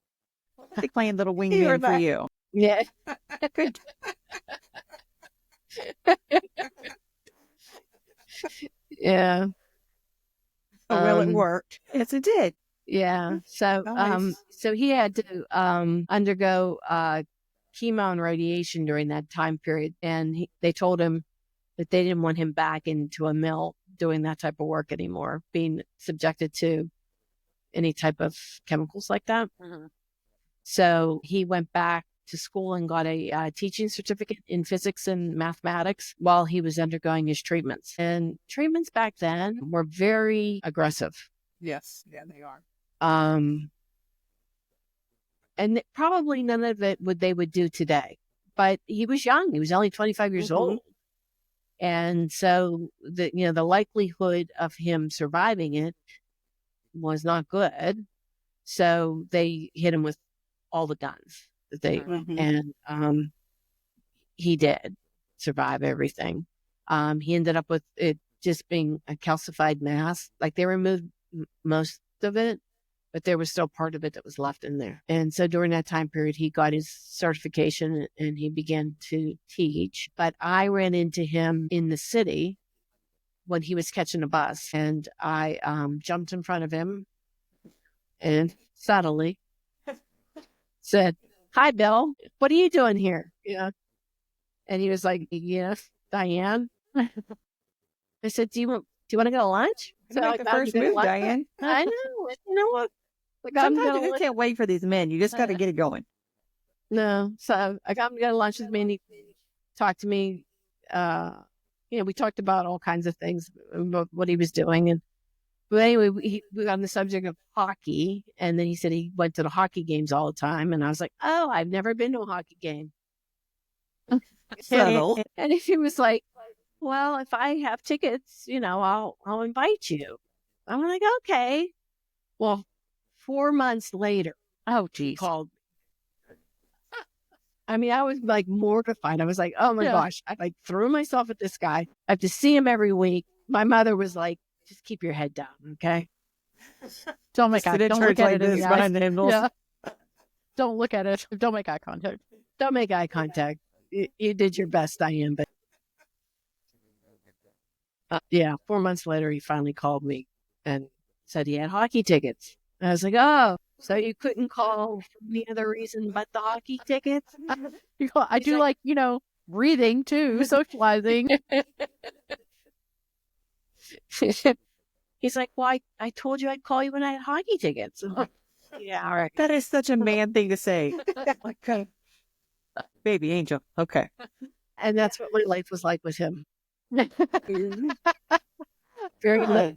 Like playing little wingman for you. Yeah. Good. Yeah. Oh, well, it worked. Yes, it did. Yeah. So, Nice. So he had to undergo chemo and radiation during that time period, and they told him that they didn't want him back into a mill doing that type of work anymore, being subjected to any type of chemicals like that. So he went back to school and got a teaching certificate in physics and mathematics while he was undergoing his treatments. And treatments back then were very aggressive. Yes. Yeah, they are. And probably none of it they would do today. But he was young. He was only 25 years old. And so the likelihood of him surviving it was not good. So they hit him with all the guns that they and he did survive everything. He ended up with it just being a calcified mass. Like they removed most of it, but there was still part of it that was left in there. And so during that time period, he got his certification and he began to teach. But I ran into him in the city when he was catching a bus, and I jumped in front of him and subtly said, "Hi, Bill. What are you doing here?" Yeah. And he was like, "Yes, Diane." I said, "Do you want to go to lunch?" So like the first move, Diane. I know. You know what? Like, sometimes you can't wait for these men. You just got to get it going. No. So I got him to go to lunch with me and he talked to me. We talked about all kinds of things, about what he was doing. But anyway, we got on the subject of hockey. And then he said he went to the hockey games all the time. And I was like, "Oh, I've never been to a hockey game." Subtle. And he was like, "Well, if I have tickets, I'll invite you." I'm like, "Okay." Well, 4 months later, he called me. I mean, I was like mortified. I was like, "Oh my gosh!" I like threw myself at this guy. I have to see him every week. My mother was like, "Just keep your head down, okay? Don't look at it. Don't look at it. Yeah. Don't look at it. Don't make eye contact. Don't make eye contact. You did your best, Diane." But 4 months later, he finally called me and said he had hockey tickets. And I was like, "Oh, so you couldn't call for any other reason but the hockey tickets?" I do like, breathing too, socializing. He's like, "Well, I told you I'd call you when I had hockey tickets." Yeah, all right. That is such a man thing to say. Like, baby angel. Okay. And that's what my life was like with him. Very.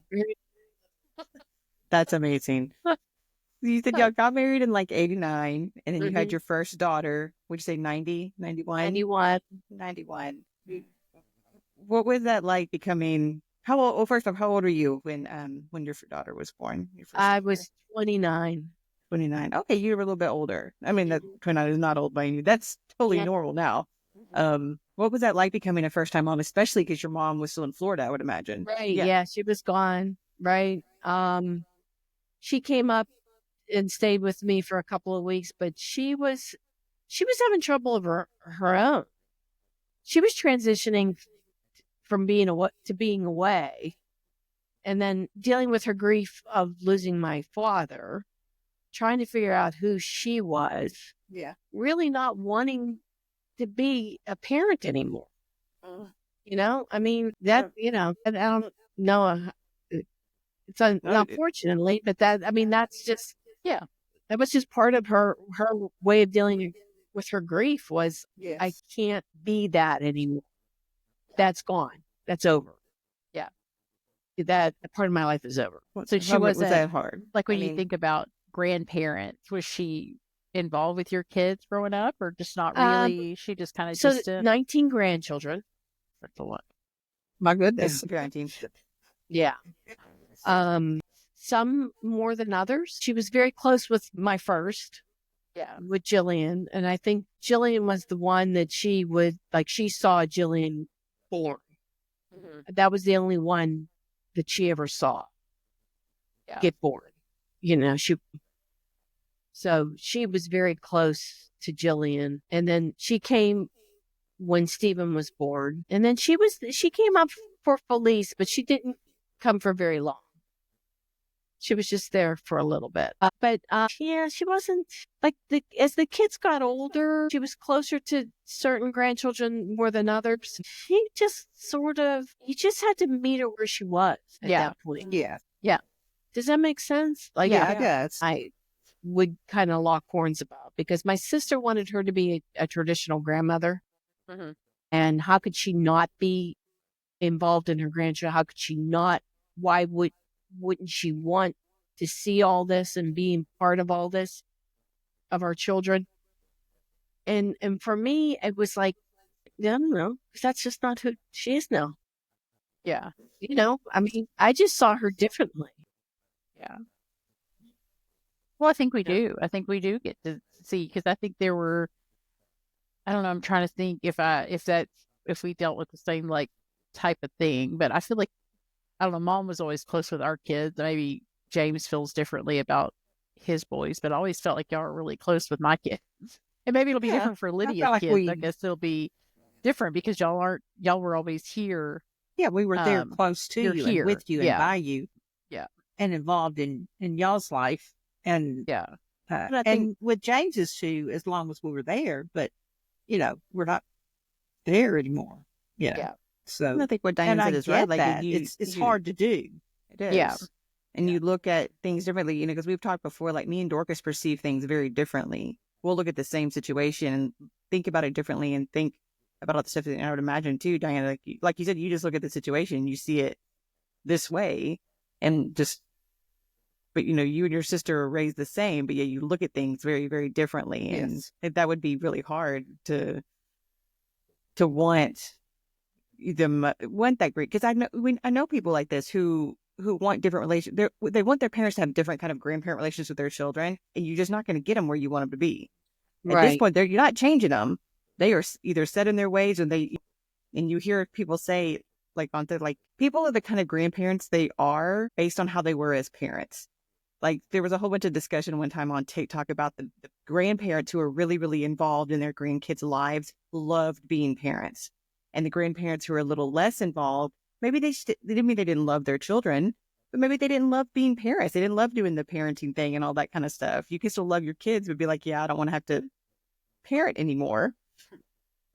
That's amazing. You said y'all got married in like 89, and then you had your first daughter. Would you say 90, 91? 91. What was that like becoming? How old? Well, first off, how old were you when your daughter was born? I was 29. 29. Okay, you were a little bit older. I mean, that 29 is not old by any. That's totally normal now. What was that like becoming a first-time mom, especially because your mom was still in Florida, I would imagine. Right. Yeah, she was gone. Right. She came up and stayed with me for a couple of weeks, but she she was having trouble of her own. She was transitioning from being away, and then dealing with her grief of losing my father, trying to figure out who she was. Yeah. Really not wanting to be a parent anymore. I mean, that, I don't know. It's unfortunately, but that's just, that was just part of her way of dealing with her grief was, Yes. I can't be that anymore. That's gone. That's over. Yeah. That part of my life is over. So she was that hard? Like when you think about grandparents, was she involved with your kids growing up or just not really? She just kind of distant? 19 grandchildren. That's a lot. My goodness. 19. Yeah. Some more than others. She was very close with my first. Yeah. With Jillian. And I think Jillian was the one that she saw Jillian born. Mm-hmm. That was the only one that she ever saw get born. So she was very close to Jillian. And then she came when Stephen was born. And then she came up for Felice, but she didn't come for very long. She was just there for a little bit. But she wasn't as the kids got older, she was closer to certain grandchildren more than others. She just you just had to meet her where she was at that point. Yeah. Yeah. Does that make sense? Yeah, it does. I would kind of lock horns about because my sister wanted her to be a traditional grandmother. Mm-hmm. And how could she not be involved in her grandchildren? How could she not? Why wouldn't she want to see all this and being part of all this of our children? And for me, it was like, I don't know, because that's just not who she is now. Yeah. I mean, I just saw her differently. Yeah. Well, I think we do. I think we do get to see, because I think there were, I don't know, I'm trying to think if we dealt with the same type of thing, but I feel like, I don't know, Mom was always close with our kids. Maybe James feels differently about his boys, but I always felt like y'all are really close with my kids. And maybe it'll be different for Lydia's kids. I guess it'll be different because y'all were always here. Yeah, we were there close to you and with you and by you. Yeah. And involved in y'all's life. And and with James's too, as long as we were there, but we're not there anymore. Yeah. So I think what Diane said is right. It's hard to do. It is. Yeah. And you look at things differently, because we've talked before, me and Dorcas perceive things very differently. We'll look at the same situation and think about it differently and think about all the stuff that I would imagine too, Diana. Like you said, you just look at the situation, you see it this way and but you and your sister are raised the same, but you look at things very, very differently. Yes. And that would be really hard to want that great. Because I know people like this who want different relations. They want their parents to have different kind of grandparent relations with their children, and you're just not going to get them where you want them to be. At this point, you're not changing them. They are either set in their ways, and you hear people say people are the kind of grandparents they are based on how they were as parents. There was a whole bunch of discussion one time on TikTok about the grandparents who are really, really involved in their grandkids' lives loved being parents. And the grandparents who are a little less involved, maybe they didn't mean they didn't love their children, but maybe they didn't love being parents. They didn't love doing the parenting thing and all that kind of stuff. You can still love your kids, but be like, I don't want to have to parent anymore.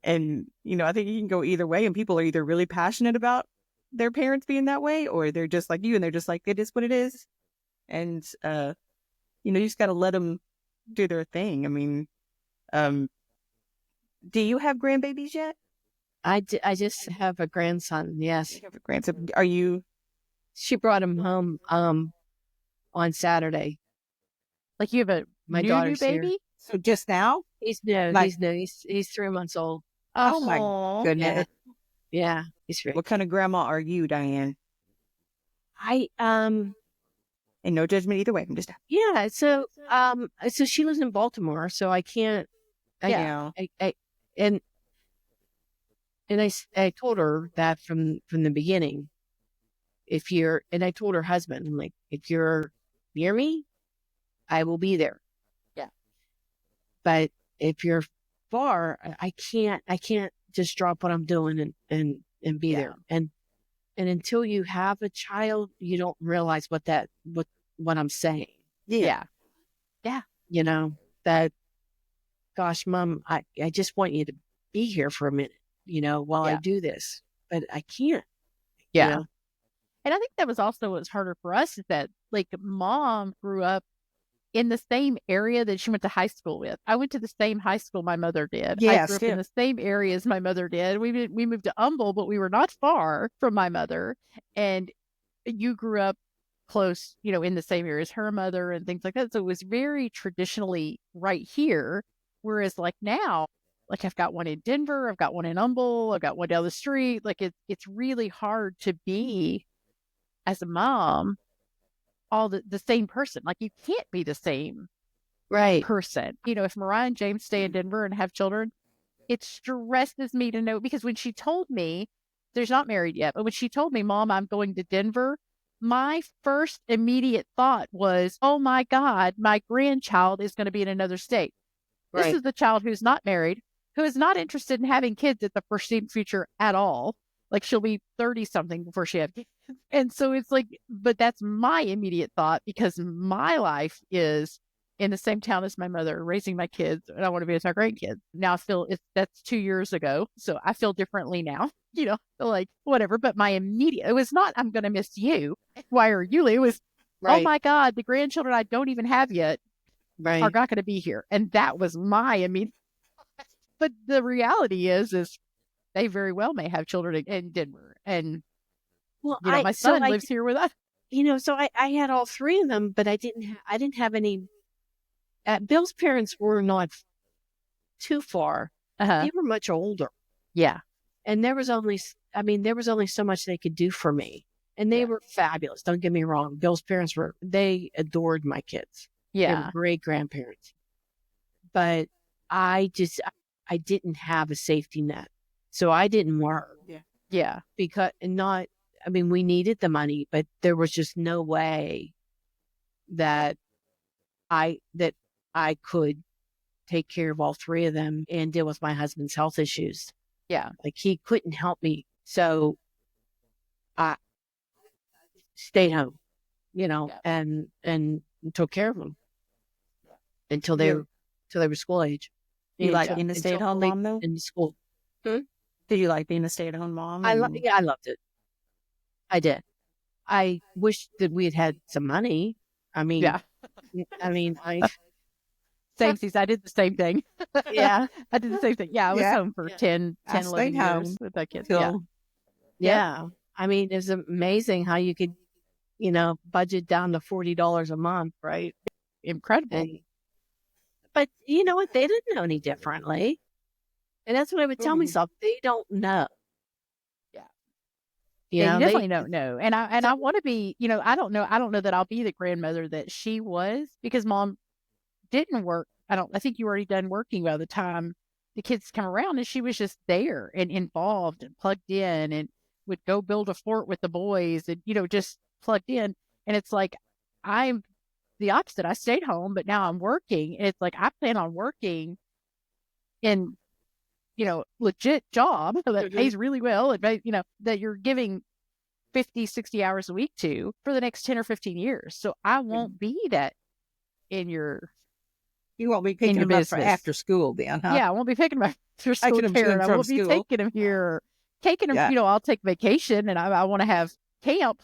And, I think you can go either way, and people are either really passionate about their parents being that way, or they're just like you and they're just like, it is what it is. And, you just got to let them do their thing. I mean, do you have grandbabies yet? I just have a grandson. Yes. You have a grandson. Are you? She brought him home, on Saturday. You have my daughter's baby? Here. So just now? He's new. He's 3 months old. Oh my goodness. Yeah. He's great. What kind of grandma are you, Diane? And no judgment either way. I'm just so she lives in Baltimore, so I can't. And I told her that from the beginning. And I told her husband, I'm like, if you're near me, I will be there. Yeah. But if you're far, I can't just drop what I'm doing and be there. And until you have a child, you don't realize what I'm saying. Yeah. You know, that, gosh, Mom, I just want you to be here for a minute, while I do this, but I can't. Yeah. And I think that was also what's harder for us, is that, like, Mom grew up in the same area that she went to high school with. I went to the same high school my mother did. I grew up in the same area as my mother did. We moved to Humble, but we were not far from my mother. And you grew up close, in the same area as her mother and things like that. So it was very traditionally right here. Whereas, like, now, like, I've got one in Denver, I've got one in Humble, I've got one down the street. Like, it's really hard to be, as a mom, all the same person. Like, you can't be the same person. If Mariah and James stay in Denver and have children, it stresses me to know, because when she told me, they're not married yet, but when she told me, Mom, I'm going to Denver, my first immediate thought was, oh my God, my grandchild is going to be in another state. This is the child who's not married, who is not interested in having kids at the foreseeable future at all. Like, she'll be 30 something before she has kids. And so it's like, but that's my immediate thought, because my life is in the same town as my mother, raising my kids, and I want to be with my grandkids. Now I feel that's 2 years ago. So I feel differently now, like, whatever. But my immediate, it was not, I'm going to miss you. Why are you? It was, oh my God, the grandchildren I don't even have yet are not going to be here. And that was my immediate. But the reality is they very well may have children in Denver. And, my son lives here with us. So I had all three of them, but I didn't have any. Bill's parents were not too far. They were much older. Yeah. And there was only so much they could do for me. And they were fabulous. Don't get me wrong. Bill's parents they adored my kids. Yeah. They were great grandparents. But I didn't have a safety net. So I didn't work. Yeah. We needed the money, but there was just no way that I could take care of all three of them and deal with my husband's health issues. Yeah. Like, he couldn't help me. So I stayed home, and took care of them until they were school age. You like being a stay-at-home mom, though? In school. Did you like being a stay-at-home mom? I loved it. I did. I wish that we had some money. I Samesies, I did the same thing. Yeah. I did the same thing. Yeah, I was home for 10, 11 years with my kids. Yeah. It was amazing how you could, budget down to $40 a month, right? Incredible. But you know what? They didn't know any differently. And that's what I would tell myself. They don't know. You definitely don't know. And I want to be, I don't know that I'll be the grandmother that she was, because Mom didn't work. I think you were already done working by the time the kids come around, and she was just there and involved and plugged in, and would go build a fort with the boys, and, just plugged in. And it's like, I'm the opposite. I stayed home, but now I'm working. And it's like, I plan on working in, legit job that pays really well, and, that you're giving 50, 60 hours a week to for the next 10 or 15 years. So I won't be that in your You won't be picking them up for after school then, huh? Yeah, I won't be picking them after school care. I won't be taking them here. Taking them, I'll take vacation, and I want to have camp.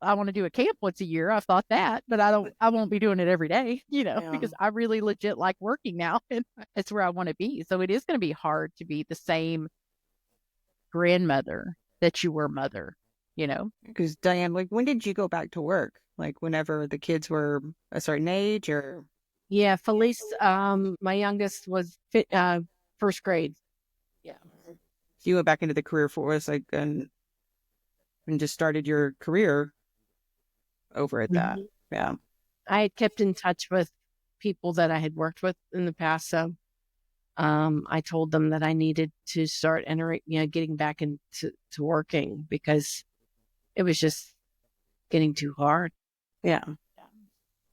I want to do a camp once a year. I've thought that, but I won't be doing it every day, because I really legit like working now, and it's where I want to be. So it is going to be hard to be the same grandmother that you were mother, Because Diane, like, when did you go back to work? Like, whenever the kids were a certain age, or? Yeah, Felice, my youngest was first grade. Yeah. So you went back into the career force, like, and just started your career over at that. Yeah. I had kept in touch with people that I had worked with in the past. So I told them that I needed to start getting back into working, because it was just getting too hard. Yeah.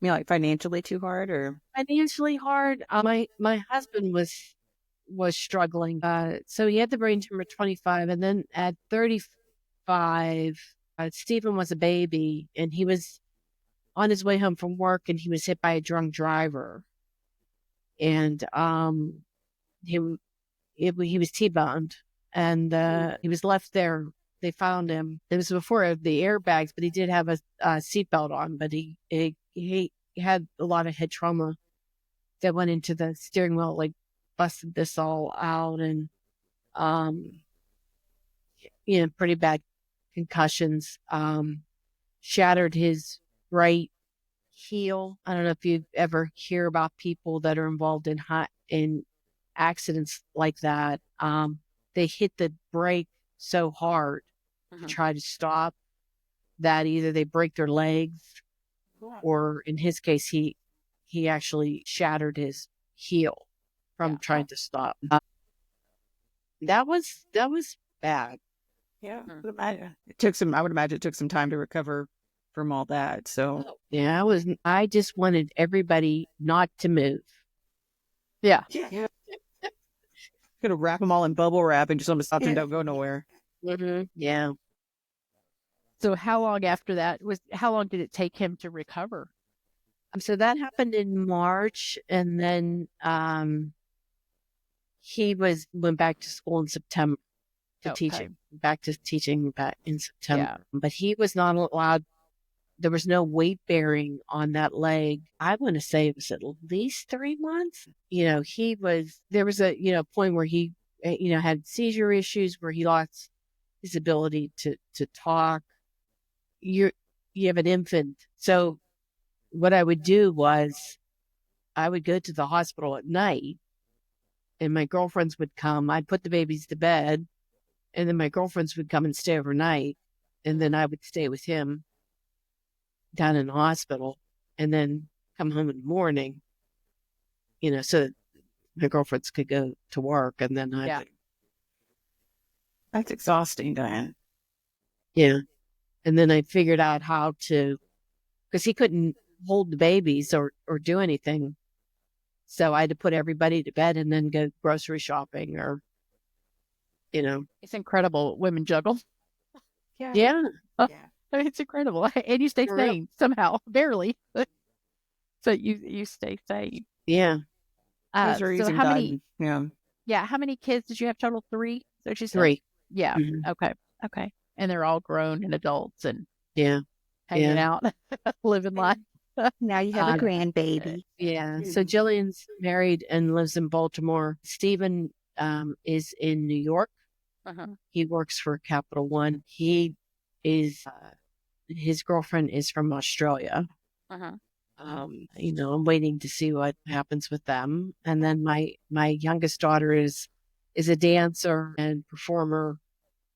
Like financially too hard, or? Financially hard. My husband was was struggling. So he had the brain tumor at 25, and then at 35, Stephen was a baby, and he was on his way home from work, and he was hit by a drunk driver, and he was T-boned, and he was left there. They found him. It was before the airbags, but he did have a seatbelt on, but he had a lot of head trauma that went into the steering wheel, like busted this all out, and pretty bad concussions. Shattered his right heel. I don't know if you ever hear about people that are involved in accidents like that. They hit the brake so hard to try to stop that either they break their legs, or in his case, he actually shattered his heel from trying to stop. That was bad. Yeah, I would imagine it took some time to recover from all that. So yeah, I just wanted everybody not to move. Yeah. Gonna wrap them all in bubble wrap and just let them stop and don't go nowhere. Mm-hmm. Yeah. So how long did it take him to recover? So that happened in March, and then he went back to school in September to teaching back in September. Yeah. But he was not allowed. There was no weight bearing on that leg. I want to say it was at least 3 months. There was a point where he had seizure issues, where he lost his ability to talk. You have an infant. So what I would do was I would go to the hospital at night, and my girlfriends would come. I'd put the babies to bed, and then my girlfriends would come and stay overnight, and then I would stay with him down in the hospital, and then come home in the morning, so my girlfriends could go to work, and then That's exhausting, Diane. Yeah. And then I figured out how to, because he couldn't hold the babies or do anything. So I had to put everybody to bed and then go grocery shopping, or, It's incredible what women juggle. Yeah. It's incredible. And you stay sane somehow, barely. But you stay sane. Yeah. So how many? Yeah. How many kids did you have total? 3? Is that what you said? 3. Yeah. Mm-hmm. Okay. And they're all grown and adults and hanging out, living life. Now you have a grandbaby. Yeah. So Jillian's married and lives in Baltimore. Stephen is in New York. He works for Capital One. He is his girlfriend is from Australia. I'm waiting to see what happens with them. And then my youngest daughter is a dancer and performer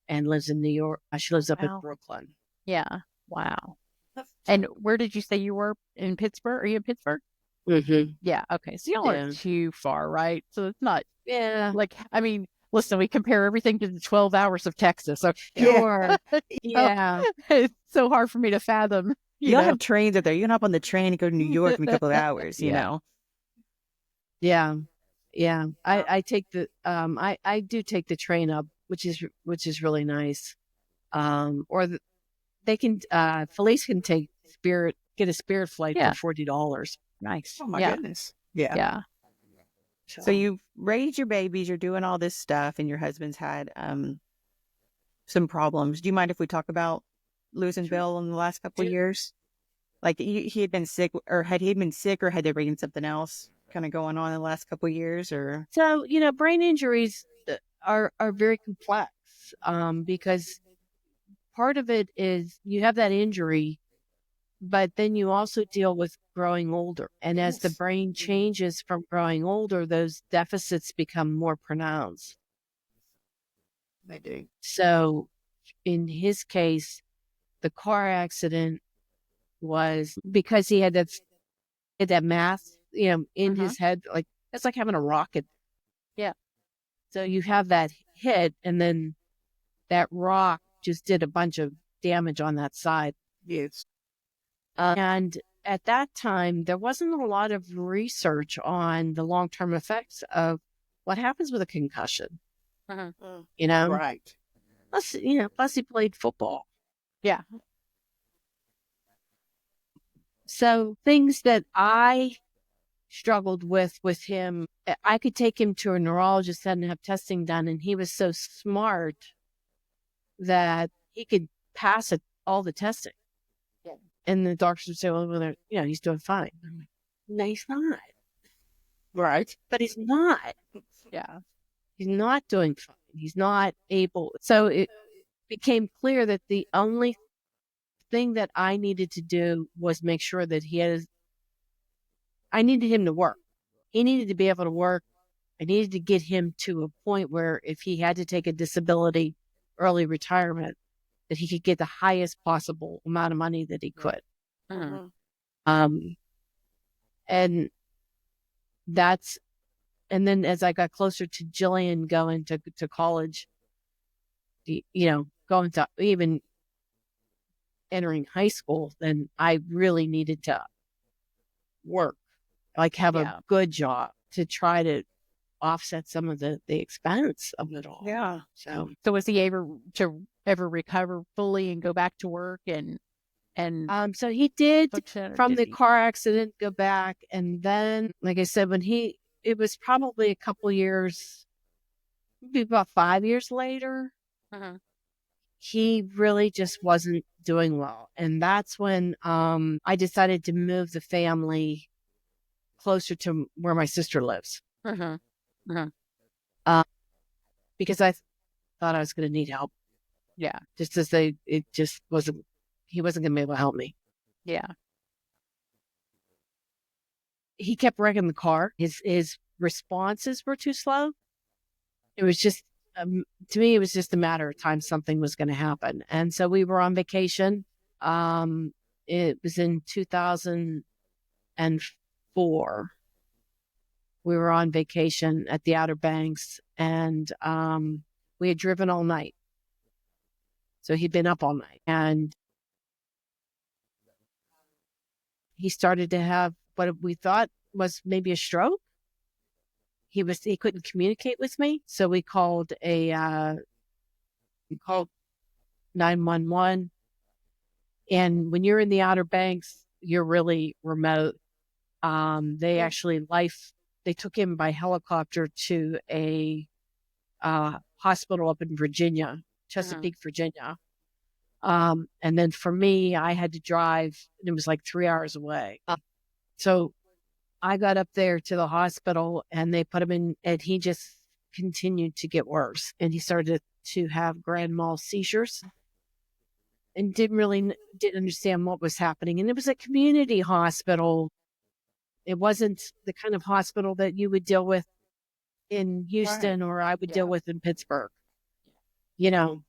and lives in New York. She lives up in Brooklyn. Yeah. Wow. And where did you say you were? In Pittsburgh? Are you in Pittsburgh? Mm-hmm. Yeah. Okay. So y'all aren't too far, right? So it's not. Yeah. Listen, we compare everything to the 12 hours of Texas. So sure. It's so hard for me to fathom. Y'all have trains up there. You can hop on the train and go to New York in a couple of hours, you know? Yeah. Yeah. I take the, I do take the train up, which is really nice. They can, Felice can get a Spirit flight for $40. Nice. Oh my goodness. Yeah. Yeah. So you've raised your babies, you're doing all this stuff, and your husband's had some problems. Do you mind if we talk about losing Bill in the last couple of years? Like he had been sick, or had he been sick, or had there been something else kind of going on in the last couple of years? Or so brain injuries are very complex because part of it is you have that injury, but then you also deal with growing older. And as the brain changes from growing older, those deficits become more pronounced. They do. So in his case, the car accident was because he had that mass, in his head. Like, it's like having a rocket. Yeah. So you have that hit, and then that rock just did a bunch of damage on that side. Yes. And at that time, there wasn't a lot of research on the long-term effects of what happens with a concussion? Uh-huh. You know? Right. Plus, plus he played football. Yeah. So things that I struggled with him, I could take him to a neurologist and have testing done, and he was so smart that he could pass it, all the testing. Yeah. And the doctors would say, well, he's doing fine. I'm like, no, he's not. Right. But he's not. Yeah. He's not doing fine. He's not able. So it became clear that the only thing that I needed to do was make sure that I needed him to work. He needed to be able to work. I needed to get him to a point where if he had to take a disability, early retirement, that he could get the highest possible amount of money that he could. Uh-huh. And then as I got closer to Jillian going to college, going to even entering high school, then I really needed to work, like have a good job to try to offset some of the expense of it all. Yeah. So was he able to ever recover fully and go back to work and so he did from the he? car accident go back, and then like I said, it was probably a couple years, maybe about 5 years later, he really just wasn't doing well, and that's when I decided to move the family closer to where my sister lives. Because I thought I was going to need help. Yeah. Just as he wasn't going to be able to help me. Yeah. He kept wrecking the car. His responses were too slow. It was just, to me, it was just a matter of time something was going to happen. And so we were on vacation. It was in 2004. We were on vacation at the Outer Banks, and we had driven all night. So he'd been up all night, and he started to have what we thought was maybe a stroke. He couldn't communicate with me, so we called 911. And when you're in the Outer Banks, you're really remote. They actually they took him by helicopter to a hospital up in Virginia, Chesapeake, Virginia. And then for me, I had to drive, and it was like 3 hours away. So I got up there to the hospital, and they put him in, and he just continued to get worse. And he started to have grand mal seizures and didn't understand what was happening. And it was a community hospital. It wasn't the kind of hospital that you would deal with in Houston or I would deal with in Pittsburgh, And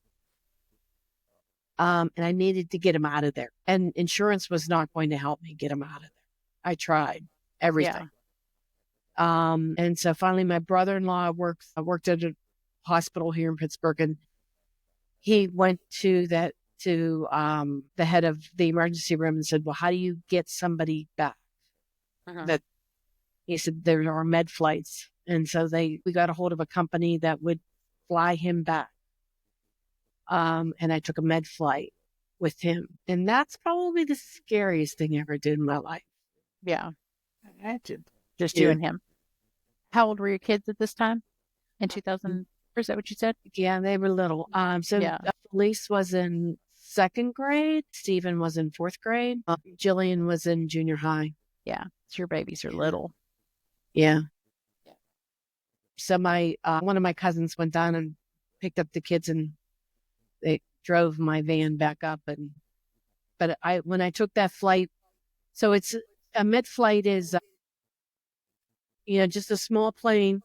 I needed to get him out of there. And insurance was not going to help me get him out of there. I tried everything. Yeah. And so finally my brother-in-law worked at a hospital here in Pittsburgh, and he went to the head of the emergency room and said, well, how do you get somebody back? That he said there are med flights. And so we got a hold of a company that would fly him back. And I took a med flight with him. And that's probably the scariest thing I ever did in my life. Yeah. Imagine. Just you and him. How old were your kids at this time? In 2000? Or is that what you said? Yeah, they were little. Elise was in 2nd grade. Stephen was in 4th grade. Jillian was in junior high. Yeah. So your babies are little. Yeah. So my one of my cousins went down and picked up the kids, and they drove my van back up. But when I took that flight, so it's a med flight is, just a small plane.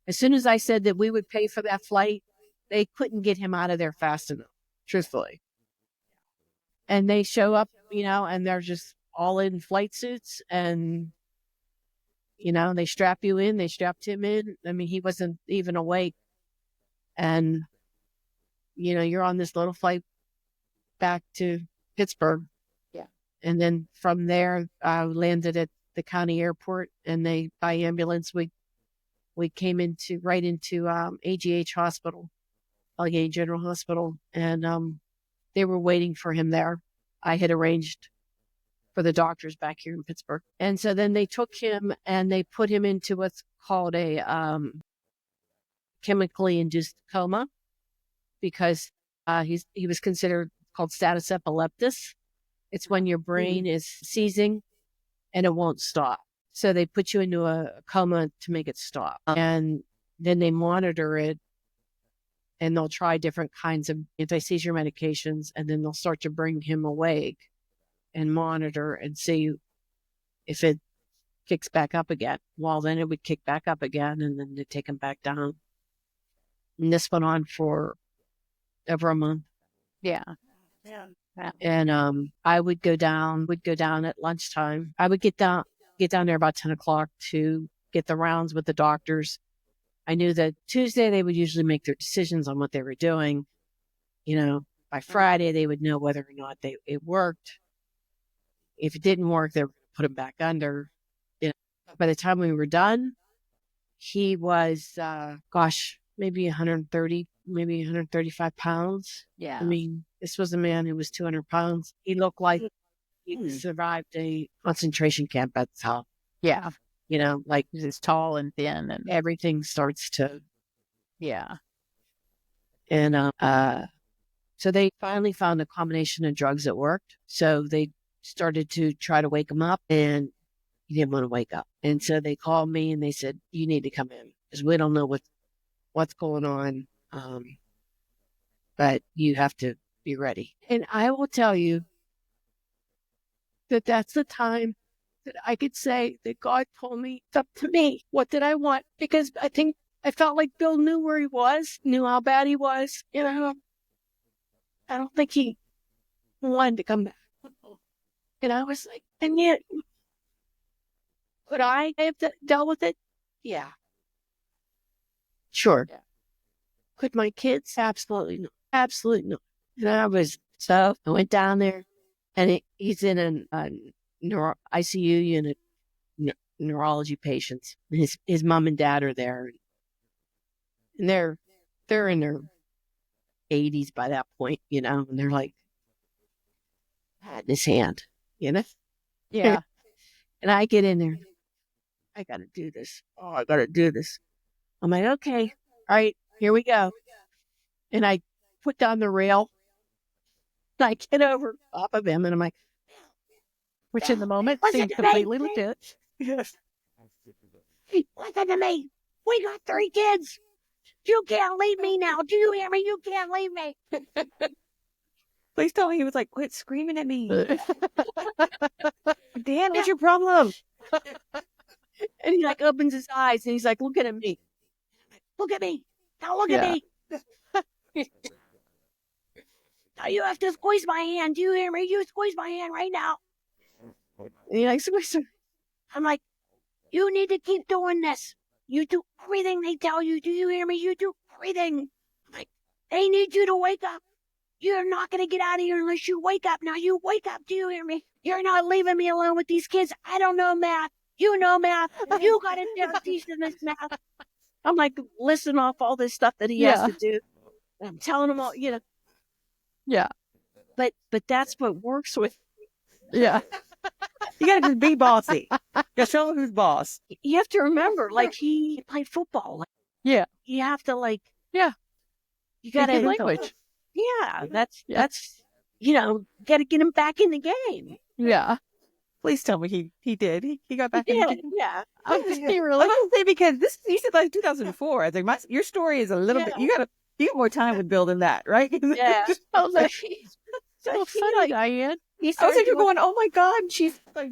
As soon as I said that we would pay for that flight, they couldn't get him out of there fast enough, truthfully. And they show up, and they're just all in flight suits, and they strap you in. They strapped him in. I mean, he wasn't even awake. And, you're on this little flight back to Pittsburgh. Yeah. And then from there, I landed at the county airport, and by ambulance, we we came right into AGH Hospital, Allegheny General Hospital, and they were waiting for him there. I had arranged for the doctors back here in Pittsburgh. And so then they took him and they put him into what's called a chemically induced coma, because he was considered called status epilepticus. It's when your brain is seizing and it won't stop. So they put you into a coma to make it stop. And then they monitor it, and they'll try different kinds of anti-seizure medications, and then they'll start to bring him awake and monitor and see if it kicks back up again. Well, then it would kick back up again, and then they take him back down. And this went on for over a month. Yeah. And I would go down at lunchtime. I would get down there about 10 o'clock to get the rounds with the doctors. I knew that Tuesday they would usually make their decisions on what they were doing. By Friday they would know whether or not it worked. If it didn't work, they would put him back under. By the time we were done, he was, maybe 130, maybe 135 pounds. Yeah. I mean, this was a man who was 200 pounds. He looked like he survived a concentration camp. That's how. Yeah. Like he's tall and thin, and everything starts to. Yeah. And so they finally found a combination of drugs that worked. So they started to try to wake him up, and he didn't want to wake up. And so they called me and they said, "You need to come in because we don't know what's going on, but you have to be ready." And I will tell you that that's the time that I could say that God told me, it's up to me. What did I want? Because I think I felt like Bill knew where he was, knew how bad he was. I don't think he wanted to come back. And I was like, and yet, could I have dealt with it? Yeah. Sure. Yeah. Could my kids? Absolutely not. Absolutely not. And I went down there, and he's in a ICU unit, neurology patients. His mom and dad are there, and they're in their 80s by that point, and they're like patting his hand, Yeah. And I get in there. I got to do this. Oh, I got to do this. I'm like, okay, all right, here we go. And I put down the rail. And I get over top of him, and I'm like, which in the moment seemed completely legit. Yes. Hey, listen to me. We got 3 kids. You can't leave me now. Do you hear me? You can't leave me. Please tell me he was like, quit screaming at me. Dan, what's your problem? And he like opens his eyes and he's like, look at me. Look at me. Now look at me. Now you have to squeeze my hand. Do you hear me? You squeeze my hand right now. And he like squeeze. I'm like, you need to keep doing this. You do everything they tell you. Do you hear me? You do everything. I'm like, they need you to wake up. You're not going to get out of here unless you wake up. Now you wake up. Do you hear me? You're not leaving me alone with these kids. I don't know math. You know math. You got to teach them this math. I'm like, listing off all this stuff that he has to do. And I'm telling him all, Yeah. But that's what works with. Yeah. You got to just be bossy. Just show him who's boss. You have to remember, like, he played football. Yeah. You have to, like, yeah. You got to language. Yeah. That's, got to get him back in the game. Yeah. Please tell me he did. He got back in the game. Yeah. He really? I was say because you said like 2004. I think your story is a little bit. You got more time with Bill than that, right? Yeah. So funny, Diane. I was like, you're going, oh my God, she's like.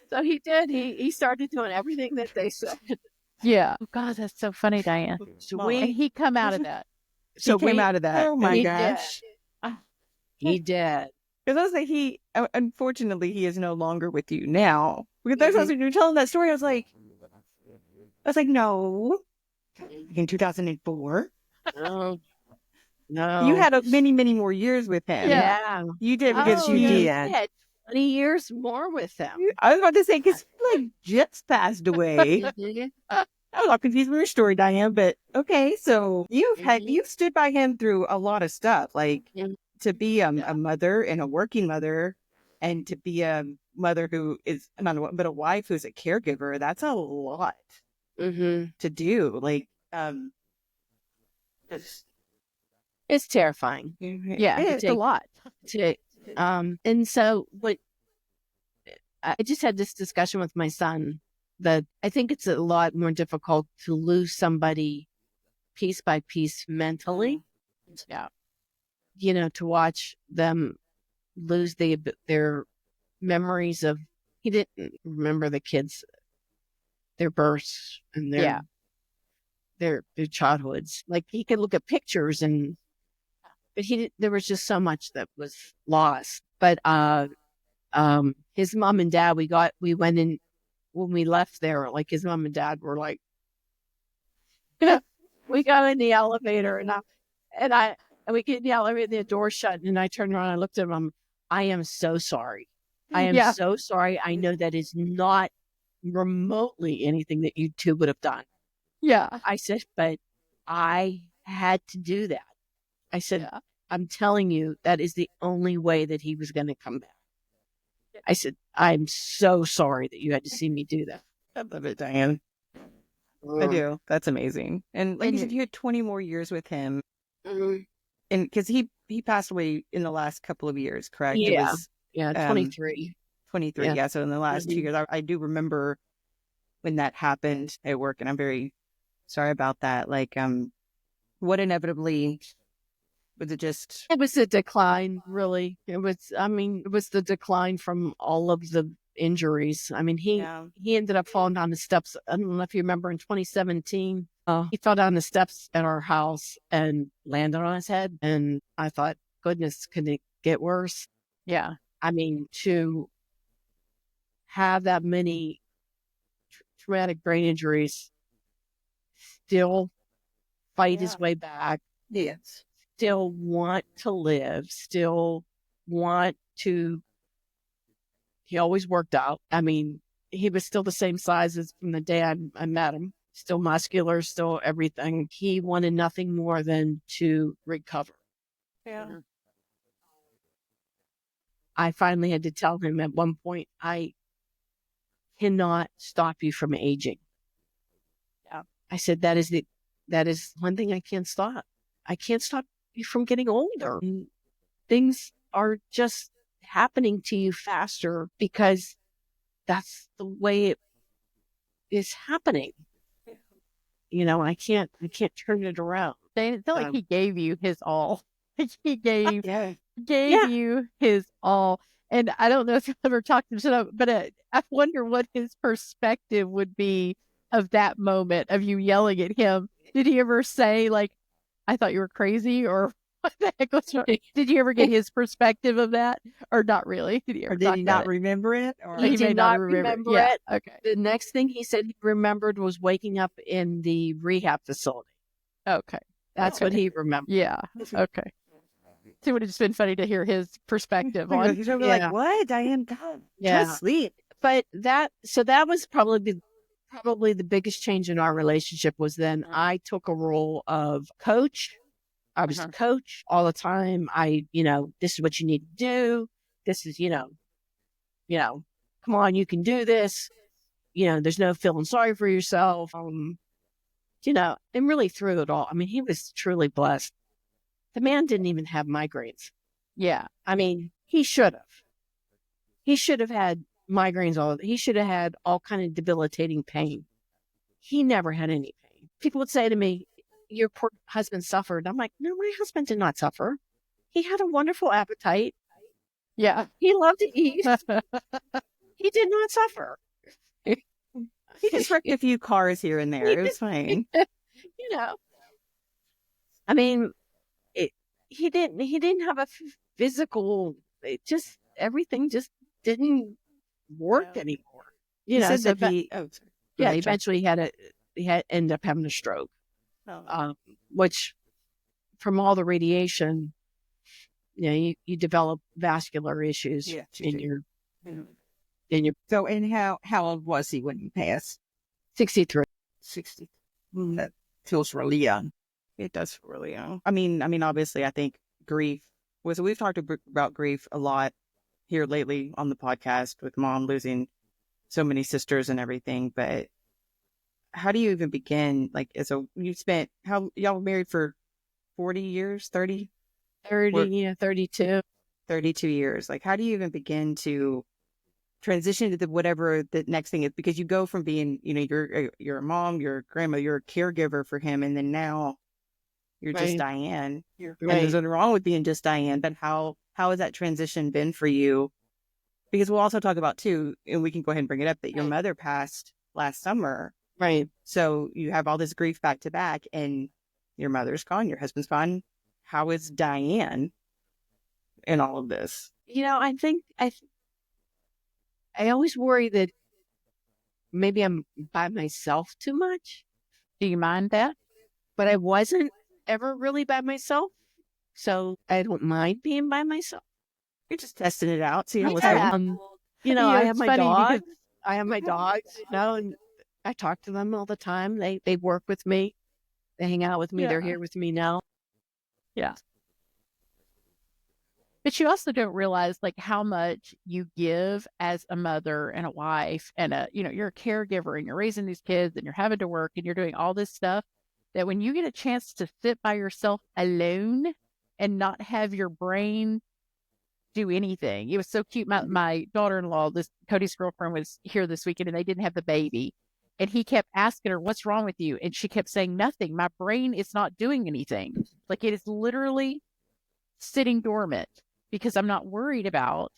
So he did. He started doing everything that they said. Yeah. Oh, God, that's so funny, Diane. So he come out of that. So came out of that. Oh my gosh. He did. Because I was like, unfortunately, he is no longer with you now. Because that's when you were telling that story. I was like, no. In 2004. No. You had many, many more years with him. Yeah. You did because you did. Had 20 years more with him. I was about to say, because he just passed away. I was all confused with your story, Diane, but okay. So you've stood by him through a lot of stuff, like to be a mother and a working mother, and to be a mother who is not a, but a wife who's a caregiver. That's a lot to do. Like, it's terrifying. Yeah, it's a lot. And so what I just had this discussion with my son that I think it's a lot more difficult to lose somebody piece by piece mentally. Yeah. You know, to watch them lose their memories of, he didn't remember the kids, their births and their childhoods. Like he could look at pictures but there was just so much that was lost. But his mom and dad, we went in when we left there, like his mom and dad were like, we got in the elevator and we get in the elevator, the door shut, and I turned around and I looked at him. I am so sorry. I am so sorry. I know that is not remotely anything that you two would have done. Yeah. I said, but I had to do that. I said, I'm telling you, that is the only way that he was going to come back. I said, I'm so sorry that you had to see me do that. I love it, Diane. I do. That's amazing. And like you said, you had 20 more years with him. And because he passed away in the last couple of years, correct? Yeah. It was, 23. 23. Yeah. So in the last 2 years, I do remember when that happened at work, and I'm very sorry about that. Like, what inevitably was it? Just it was a decline, really. It was the decline from all of the injuries. I mean, he ended up falling down the steps. I don't know if you remember in 2017, he fell down the steps at our house and landed on his head. And I thought, goodness, could it get worse? Yeah. I mean, to have that many traumatic brain injuries, still fight his way back. yes. Still want to live, still want to. He always worked out. I mean, he was still the same size as from the day I met him, still muscular, still everything. He wanted nothing more than to recover. Yeah. I finally had to tell him at one point, I cannot stop you from aging. Yeah. I said, that is one thing I can't stop. I can't stop you from getting older. Things are just happening to you faster because that's the way it is happening. You know, I can't turn it around. They feel like he gave you his all. He gave gave you his all. And I don't know if you'll ever talk to him, but I wonder what his perspective would be of that moment of you yelling at him. Did he ever say, like, I thought you were crazy, or what the heck was wrong? Did you ever get his perspective of that, or not really? Did he ever did he not remember it? Or he did not remember it. Okay. The next thing he said he remembered was waking up in the rehab facility. Okay. That's what he remembered. Yeah. Okay. So it would have just been funny to hear his perspective on. He's like, "What, Diane? God, just sleep." But that was probably the biggest change in our relationship was then I took a role of coach. I was the coach all the time. This is what you need to do. This is, come on, you can do this. There's no feeling sorry for yourself. And really through it all, I mean, he was truly blessed. The man didn't even have migraines. Yeah. I mean, he should have. He should have had migraines. He should have had all kind of debilitating pain. He never had any pain. People would say to me, your poor husband suffered. I'm like, no, my husband did not suffer. He had a wonderful appetite. Yeah. He loved to eat. He did not suffer. He just wrecked a fefew cars here and there. It was fine. I mean, he didn't have a physical, everything just didn't work anymore. He said that eventually he ended up having a stroke. Which from all the radiation, you develop vascular issues in your. So, and how old was he when he passed? 63. 60. That feels really young. It does feel really young. I mean, obviously, I think grief was. We've talked about grief a lot here lately on the podcast with Mom losing so many sisters and everything. But how do you even begin? Like, you spent how y'all were married for 40 years, 30? 32. 32 years. Like, how do you even begin to transition to whatever the next thing is? Because you go from being, you're a mom, you're a grandma, you're a caregiver for him, and then now you're just Diane. And there's nothing wrong with being just Diane, but how has that transition been for you? Because we'll also talk about too, and we can go ahead and bring it up, that your mother passed last summer. Right. So you have all this grief back to back, and your mother's gone, your husband's gone. How is Diane in all of this? I think I always worry that maybe I'm by myself too much. Do you mind that? But I wasn't ever really by myself, so I don't mind being by myself. You're just testing it out, see how it's I have my dogs. I have my dogs, and I talk to them all the time. They work with me. They hang out with me. They're here with me now. Yeah. But you also don't realize like how much you give as a mother and a wife and you're a caregiver and you're raising these kids and you're having to work and you're doing all this stuff, that when you get a chance to sit by yourself alone and not have your brain do anything. It was so cute. My daughter-in-law, Cody's girlfriend, was here this weekend and they didn't have the baby. And he kept asking her, "What's wrong with you?" And she kept saying, "Nothing. My brain is not doing anything." Like, it is literally sitting dormant because I'm not worried about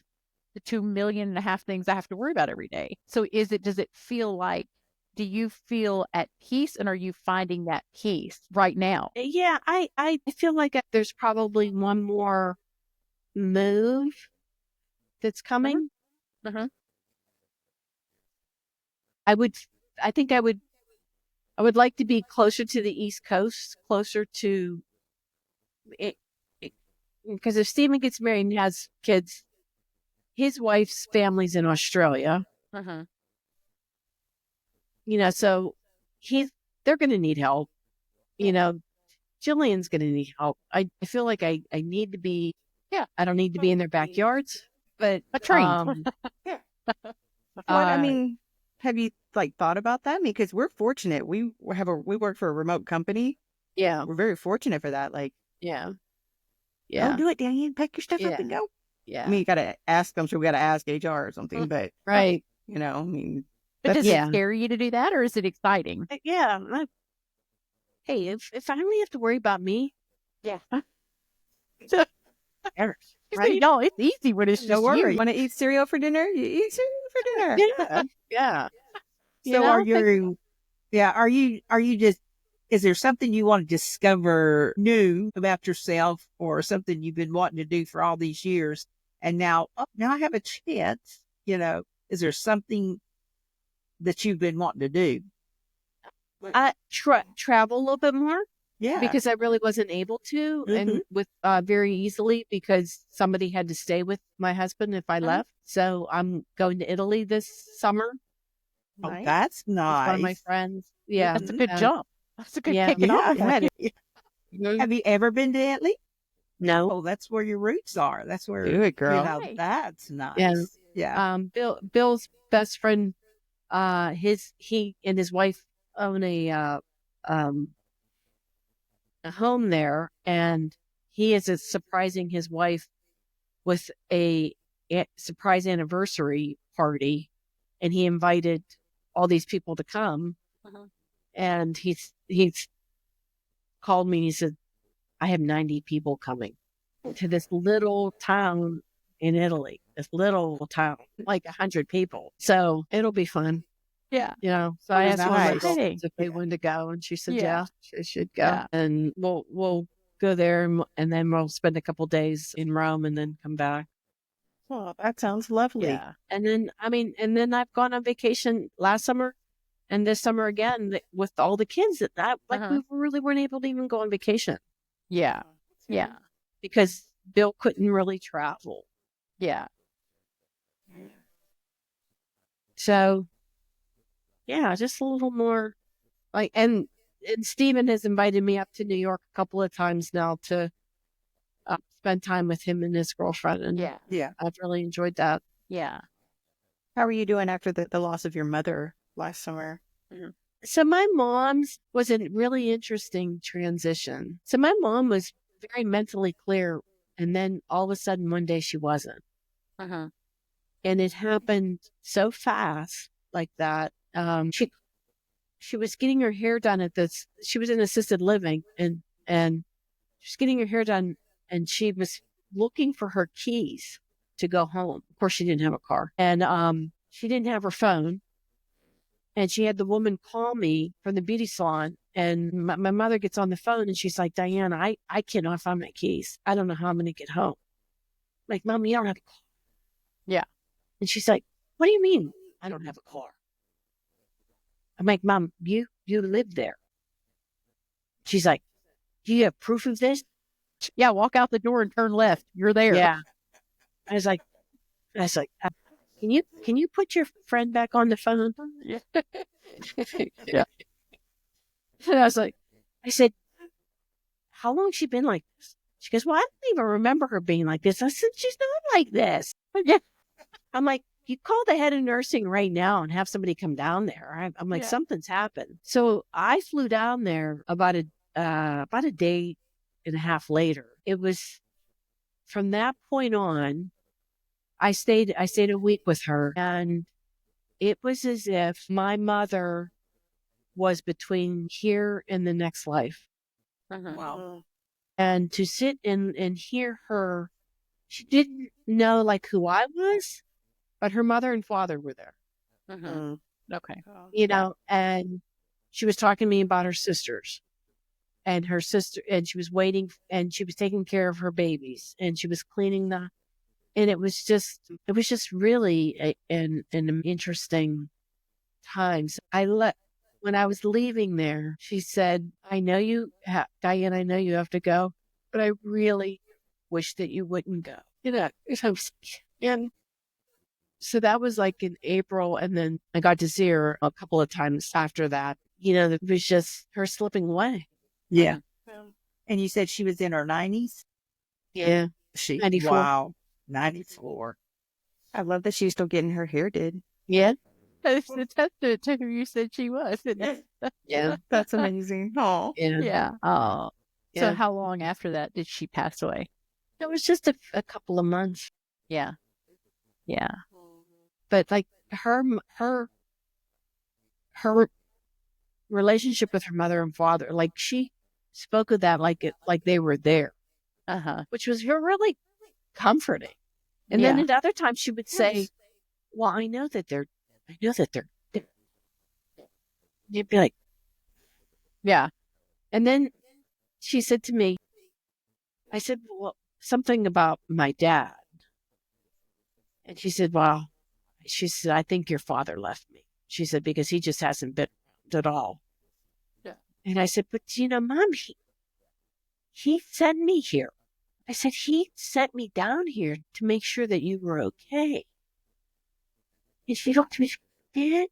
the 2.5 million things I have to worry about every day. So does it feel like, do you feel at peace, and are you finding that peace right now? Yeah, I feel like there's probably one more move that's coming. Uh-huh. I would like to be closer to the East Coast, closer to it, because if Stephen gets married and has kids, his wife's family's in Australia. Uh-huh. So they're going to need help. Jillian's going to need help. I feel like I need to be. Yeah. I don't need to be in their backyards, but a train. Yeah. I mean, have you thought about that? I mean, because we're fortunate. We work for a remote company. Yeah, we're very fortunate for that. Like, yeah. Don't do it, Diane. Pack your stuff up and go. Yeah. I mean, you got to ask them. So we got to ask HR or something. But right. I mean, but does it scare you to do that, or is it exciting? Yeah. Hey, if I only have to worry about me. Yeah. Right? No, it's easy when it's just worry. you. Want to eat cereal for dinner? You eat cereal for dinner. Yeah. So are you just, is there something you want to discover new about yourself, or something you've been wanting to do for all these years? And now I have a chance, is there something that you've been wanting to do? I travel a little bit more. Yeah. Because I really wasn't able to, and with very easily, because somebody had to stay with my husband if I left. So I'm going to Italy this summer. Oh, nice. That's nice. With one of my friends. Yeah. That's a good jump. That's a good kicking off. Have you ever been to Italy? No. Oh, that's where your roots are. That's where. Do it, girl. That's nice. Yeah. Bill's best friend, he and his wife own a home there, and he is surprising his wife with a surprise anniversary party, and he invited all these people to come. And he's called me and he said, "I have 90 people coming to this little town in Italy, this little town, like 100 people. So it'll be fun." Yeah. So I asked one of my Nice. girls if they wanted to go, and she said, Yeah. she should go. Yeah. And we'll go there, and then we'll spend a couple days in Rome and then come back. Well, that sounds lovely. Yeah. And then, I've gone on vacation last summer and this summer again with all the kids. We really weren't able to even go on vacation. Yeah. Yeah. Because Bill couldn't really travel. Yeah. So, yeah, just a little more And Stephen has invited me up to New York a couple of times now to spend time with him and his girlfriend. And yeah, I've really enjoyed that. Yeah. How are you doing after the loss of your mother last summer? Mm-hmm. So my mom's was a really interesting transition. So my mom was very mentally clear, and then all of a sudden one day she wasn't. Uh-huh. And it happened so fast like that. She was getting her hair done she was in assisted living and she was getting her hair done, and she was looking for her keys to go home. Of course, she didn't have a car, and she didn't have her phone. And she had the woman call me from the beauty salon, and my mother gets on the phone and she's like, Diane, I cannot find my keys. I don't know how I'm going to get home. I'm like, Mom, you don't have a car. Yeah. And she's like, what do you mean I don't have a car? I'm like, Mom, you live there. She's like, do you have proof of this? Yeah, walk out the door and turn left. You're there. Yeah. I was like, can you put your friend back on the phone? Yeah. Yeah. And I said, how long has she been like this? She goes, well, I don't even remember her being like this. I said, she's not like this. Yeah. I'm like, you call the head of nursing right now and have somebody come down there. I'm like, something's happened. So I flew down there about a day and a half later. It was from that point on, I stayed a week with her, and it was as if my mother was between here and the next life. Uh-huh. Wow. And to sit and hear her, she didn't know like who I was, but her mother and father were there. Uh-huh. Okay. You know, and she was talking to me about her sisters. And her sister, and she was waiting, and she was taking care of her babies, and she was cleaning and it was just really an interesting times. When I was leaving there, she said, I know Diane, I know you have to go, but I really wish that you wouldn't go. You know, and so that was like in April. And then I got to see her a couple of times after that. You know, it was just her slipping away. Yeah. And you said she was in her 90s? Yeah. 94. Wow. 94. I love that she's still getting her hair did. Yeah. It's a testament to who you said she was. Yeah. That's amazing. Oh. Yeah. Yeah. Oh. Yeah. So how long after that did she pass away? It was just a couple of months. Yeah. Yeah. But like her relationship with her mother and father, like she spoke of that like they were there. Uh-huh. Which was really comforting. And then at other times she would say, well, I know that they're there. You'd be like, yeah. And then she said to me, I said, well, something about my dad. And she said, I think your father left me. She said, because he just hasn't been around at all. Yeah. And I said, but Mom, he sent me here. I said, he sent me down here to make sure that you were okay. And she looked at me, did?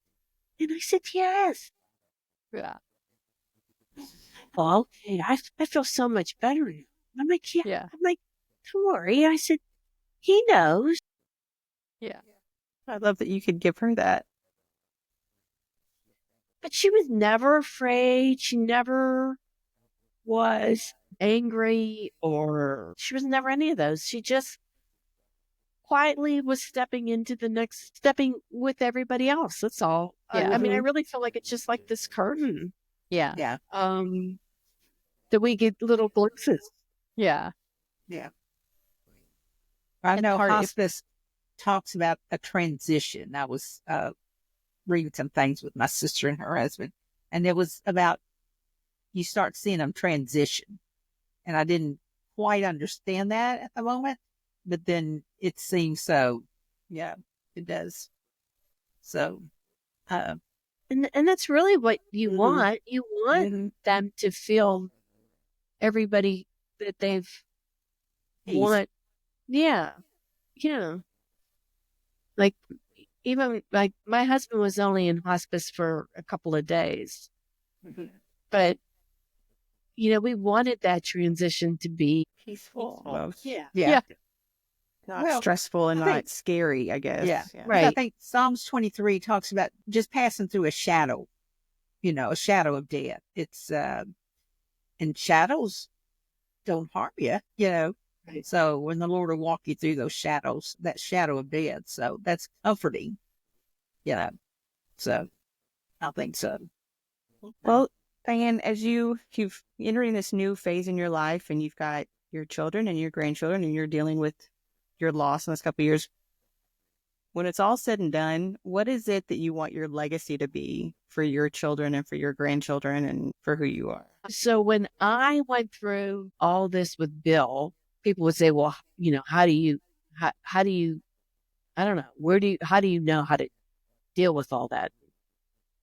And I said, yes. Yeah. Oh, okay. I feel so much better now. I'm like, yeah. I'm like, don't worry. I said, he knows. Yeah. I love that you could give her that. But she was never afraid. She never was angry, or she was never any of those. She just quietly was stepping with everybody else. That's all. Yeah. I mean, I really feel like it's just like this curtain. Yeah. Yeah. That we get little glimpses. Yeah. Yeah. I know hospice talks about a transition. I was reading some things with my sister and her husband, and it was about you start seeing them transition. And I didn't quite understand that at the moment, but then it seems so. Yeah, it does. So, and that's really what you want. You want them to feel everybody that they've want. Yeah. Yeah. Like, even like my husband was only in hospice for a couple of days, But, we wanted that transition to be peaceful. Yeah. Not stressful and not scary, I guess. Yeah. Right. I think Psalms 23 talks about just passing through a shadow, a shadow of death. It's, and shadows don't harm you, Right. So when the Lord will walk you through those shadows, that shadow of death. So that's comforting, So I think so. Well, Diane, as you've entering this new phase in your life and you've got your children and your grandchildren and you're dealing with your loss in this couple of years, when it's all said and done, what is it that you want your legacy to be for your children and for your grandchildren and for who you are? So when I went through all this with Bill, people would say, well, how do you, I don't know, how do you know how to deal with all that?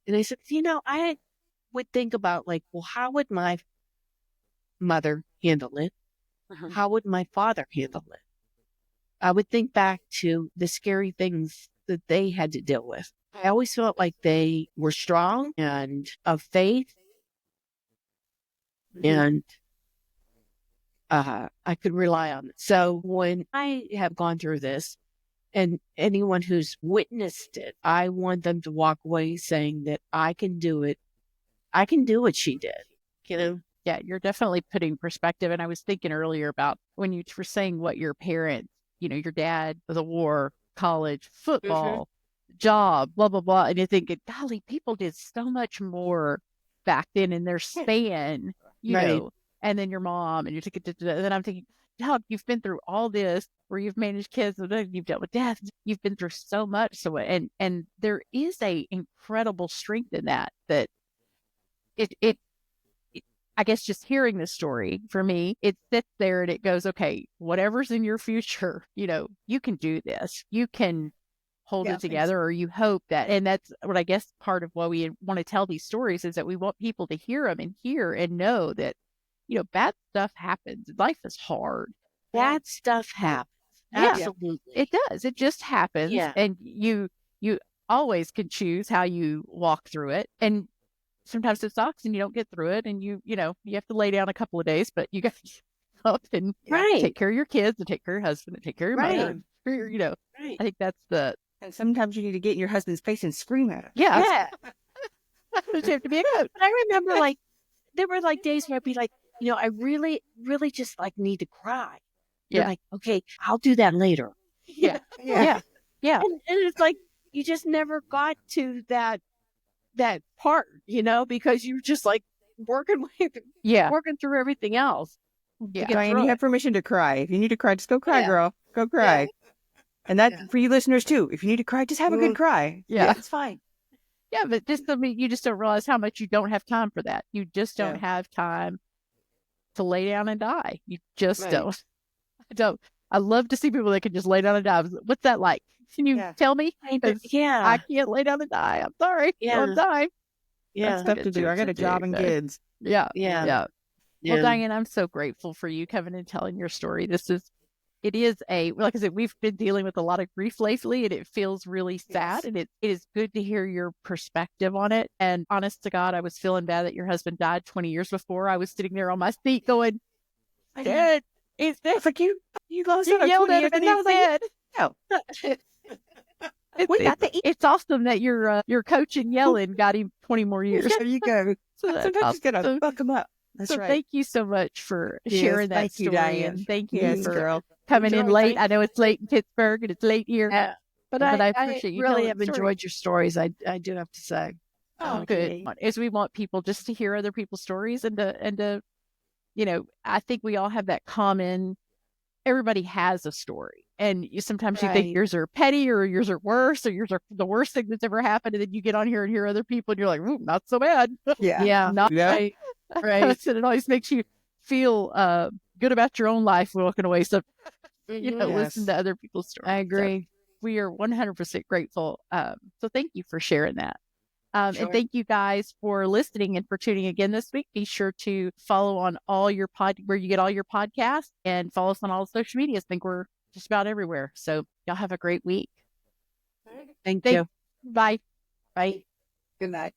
And I said, I would think about like, well, how would my mother handle it? How would my father handle it? I would think back to the scary things that they had to deal with. I always felt like they were strong and of faith. And I could rely on it. So when I have gone through this, and anyone who's witnessed it, I want them to walk away saying that I can do it. I can do what she did, Yeah, you're definitely putting perspective. And I was thinking earlier about when you were saying what your parents, your dad, the war, college, football, job, blah, blah, blah. And you're thinking, golly, people did so much more back then in their span, know, and then your mom and you're thinking, and then I'm thinking, dog, you've been through all this where you've managed kids, you've dealt with death, you've been through so much. So, and there is a incredible strength in that it I guess just hearing this story for me, it sits there and it goes, okay, whatever's in your future, you can do this. You can hold it together, or you hope that. And that's what I guess part of why we want to tell these stories is that we want people to hear them and hear and know that, bad stuff happens. Life is hard. Bad stuff happens. Absolutely. It does. It just happens. Yeah. And you always can choose how you walk through it. And sometimes it sucks and you don't get through it and you have to lay down a couple of days, but you got to get up and take care of your kids and take care of your husband and take care of your mother. And, I think that's and sometimes you need to get in your husband's face and scream at him. Yeah. You have to be a coach. But I remember there were days where I'd be like, I really, really just need to cry. Yeah. You're like, okay, I'll do that later. Yeah. And it's like, you just never got to that part, because you're just working through everything else. Yeah. Diane, you have permission to cry. If you need to cry, just go cry, girl. Go cry. Yeah. And that for you listeners too. If you need to cry, just have a good cry. Yeah. It's fine. Yeah, but you just don't realize how much you don't have time for that. You just don't have time to lay down and die. You just don't. I love to see people that can just lay down and die. What's that like? Can you tell me? I can't lay down and die. I'm sorry. I'm dying. That's stuff to do. I got a job and kids. Yeah. Well, Diane, I'm so grateful for you coming and telling your story. It is like I said, we've been dealing with a lot of grief lately and it feels really sad. And it is good to hear your perspective on it. And honest to God, I was feeling bad that your husband died 20 years before. I was sitting there on my seat going, Dad, it's like you lost him. You yelled at him and he was dead. No. It's awesome that your coach and yelling got him 20 more years. There you go. Sometimes just gotta buck him up. That's right. Thank you so much for sharing that story. Thank you, Diane. Thank you for coming in late. I know it's late in Pittsburgh and it's late here. But I appreciate you. Really have enjoyed your stories. I do have to say. Oh, good. As we want people just to hear other people's stories and to I think we all have that common. Everybody has a story. And sometimes you think yours are petty or yours are worse or yours are the worst thing that's ever happened. And then you get on here and hear other people and you're like, not so bad. Yeah. Right. And it always makes you feel good about your own life walking away. So, listen to other people's stories. I agree. So we are 100% grateful. So thank you for sharing that. And thank you guys for listening and for tuning again this week. Be sure to follow on all your where you get all your podcasts and follow us on all social media. I think we're just about everywhere. So y'all have a great week. Thank you. Bye. Bye. Good night.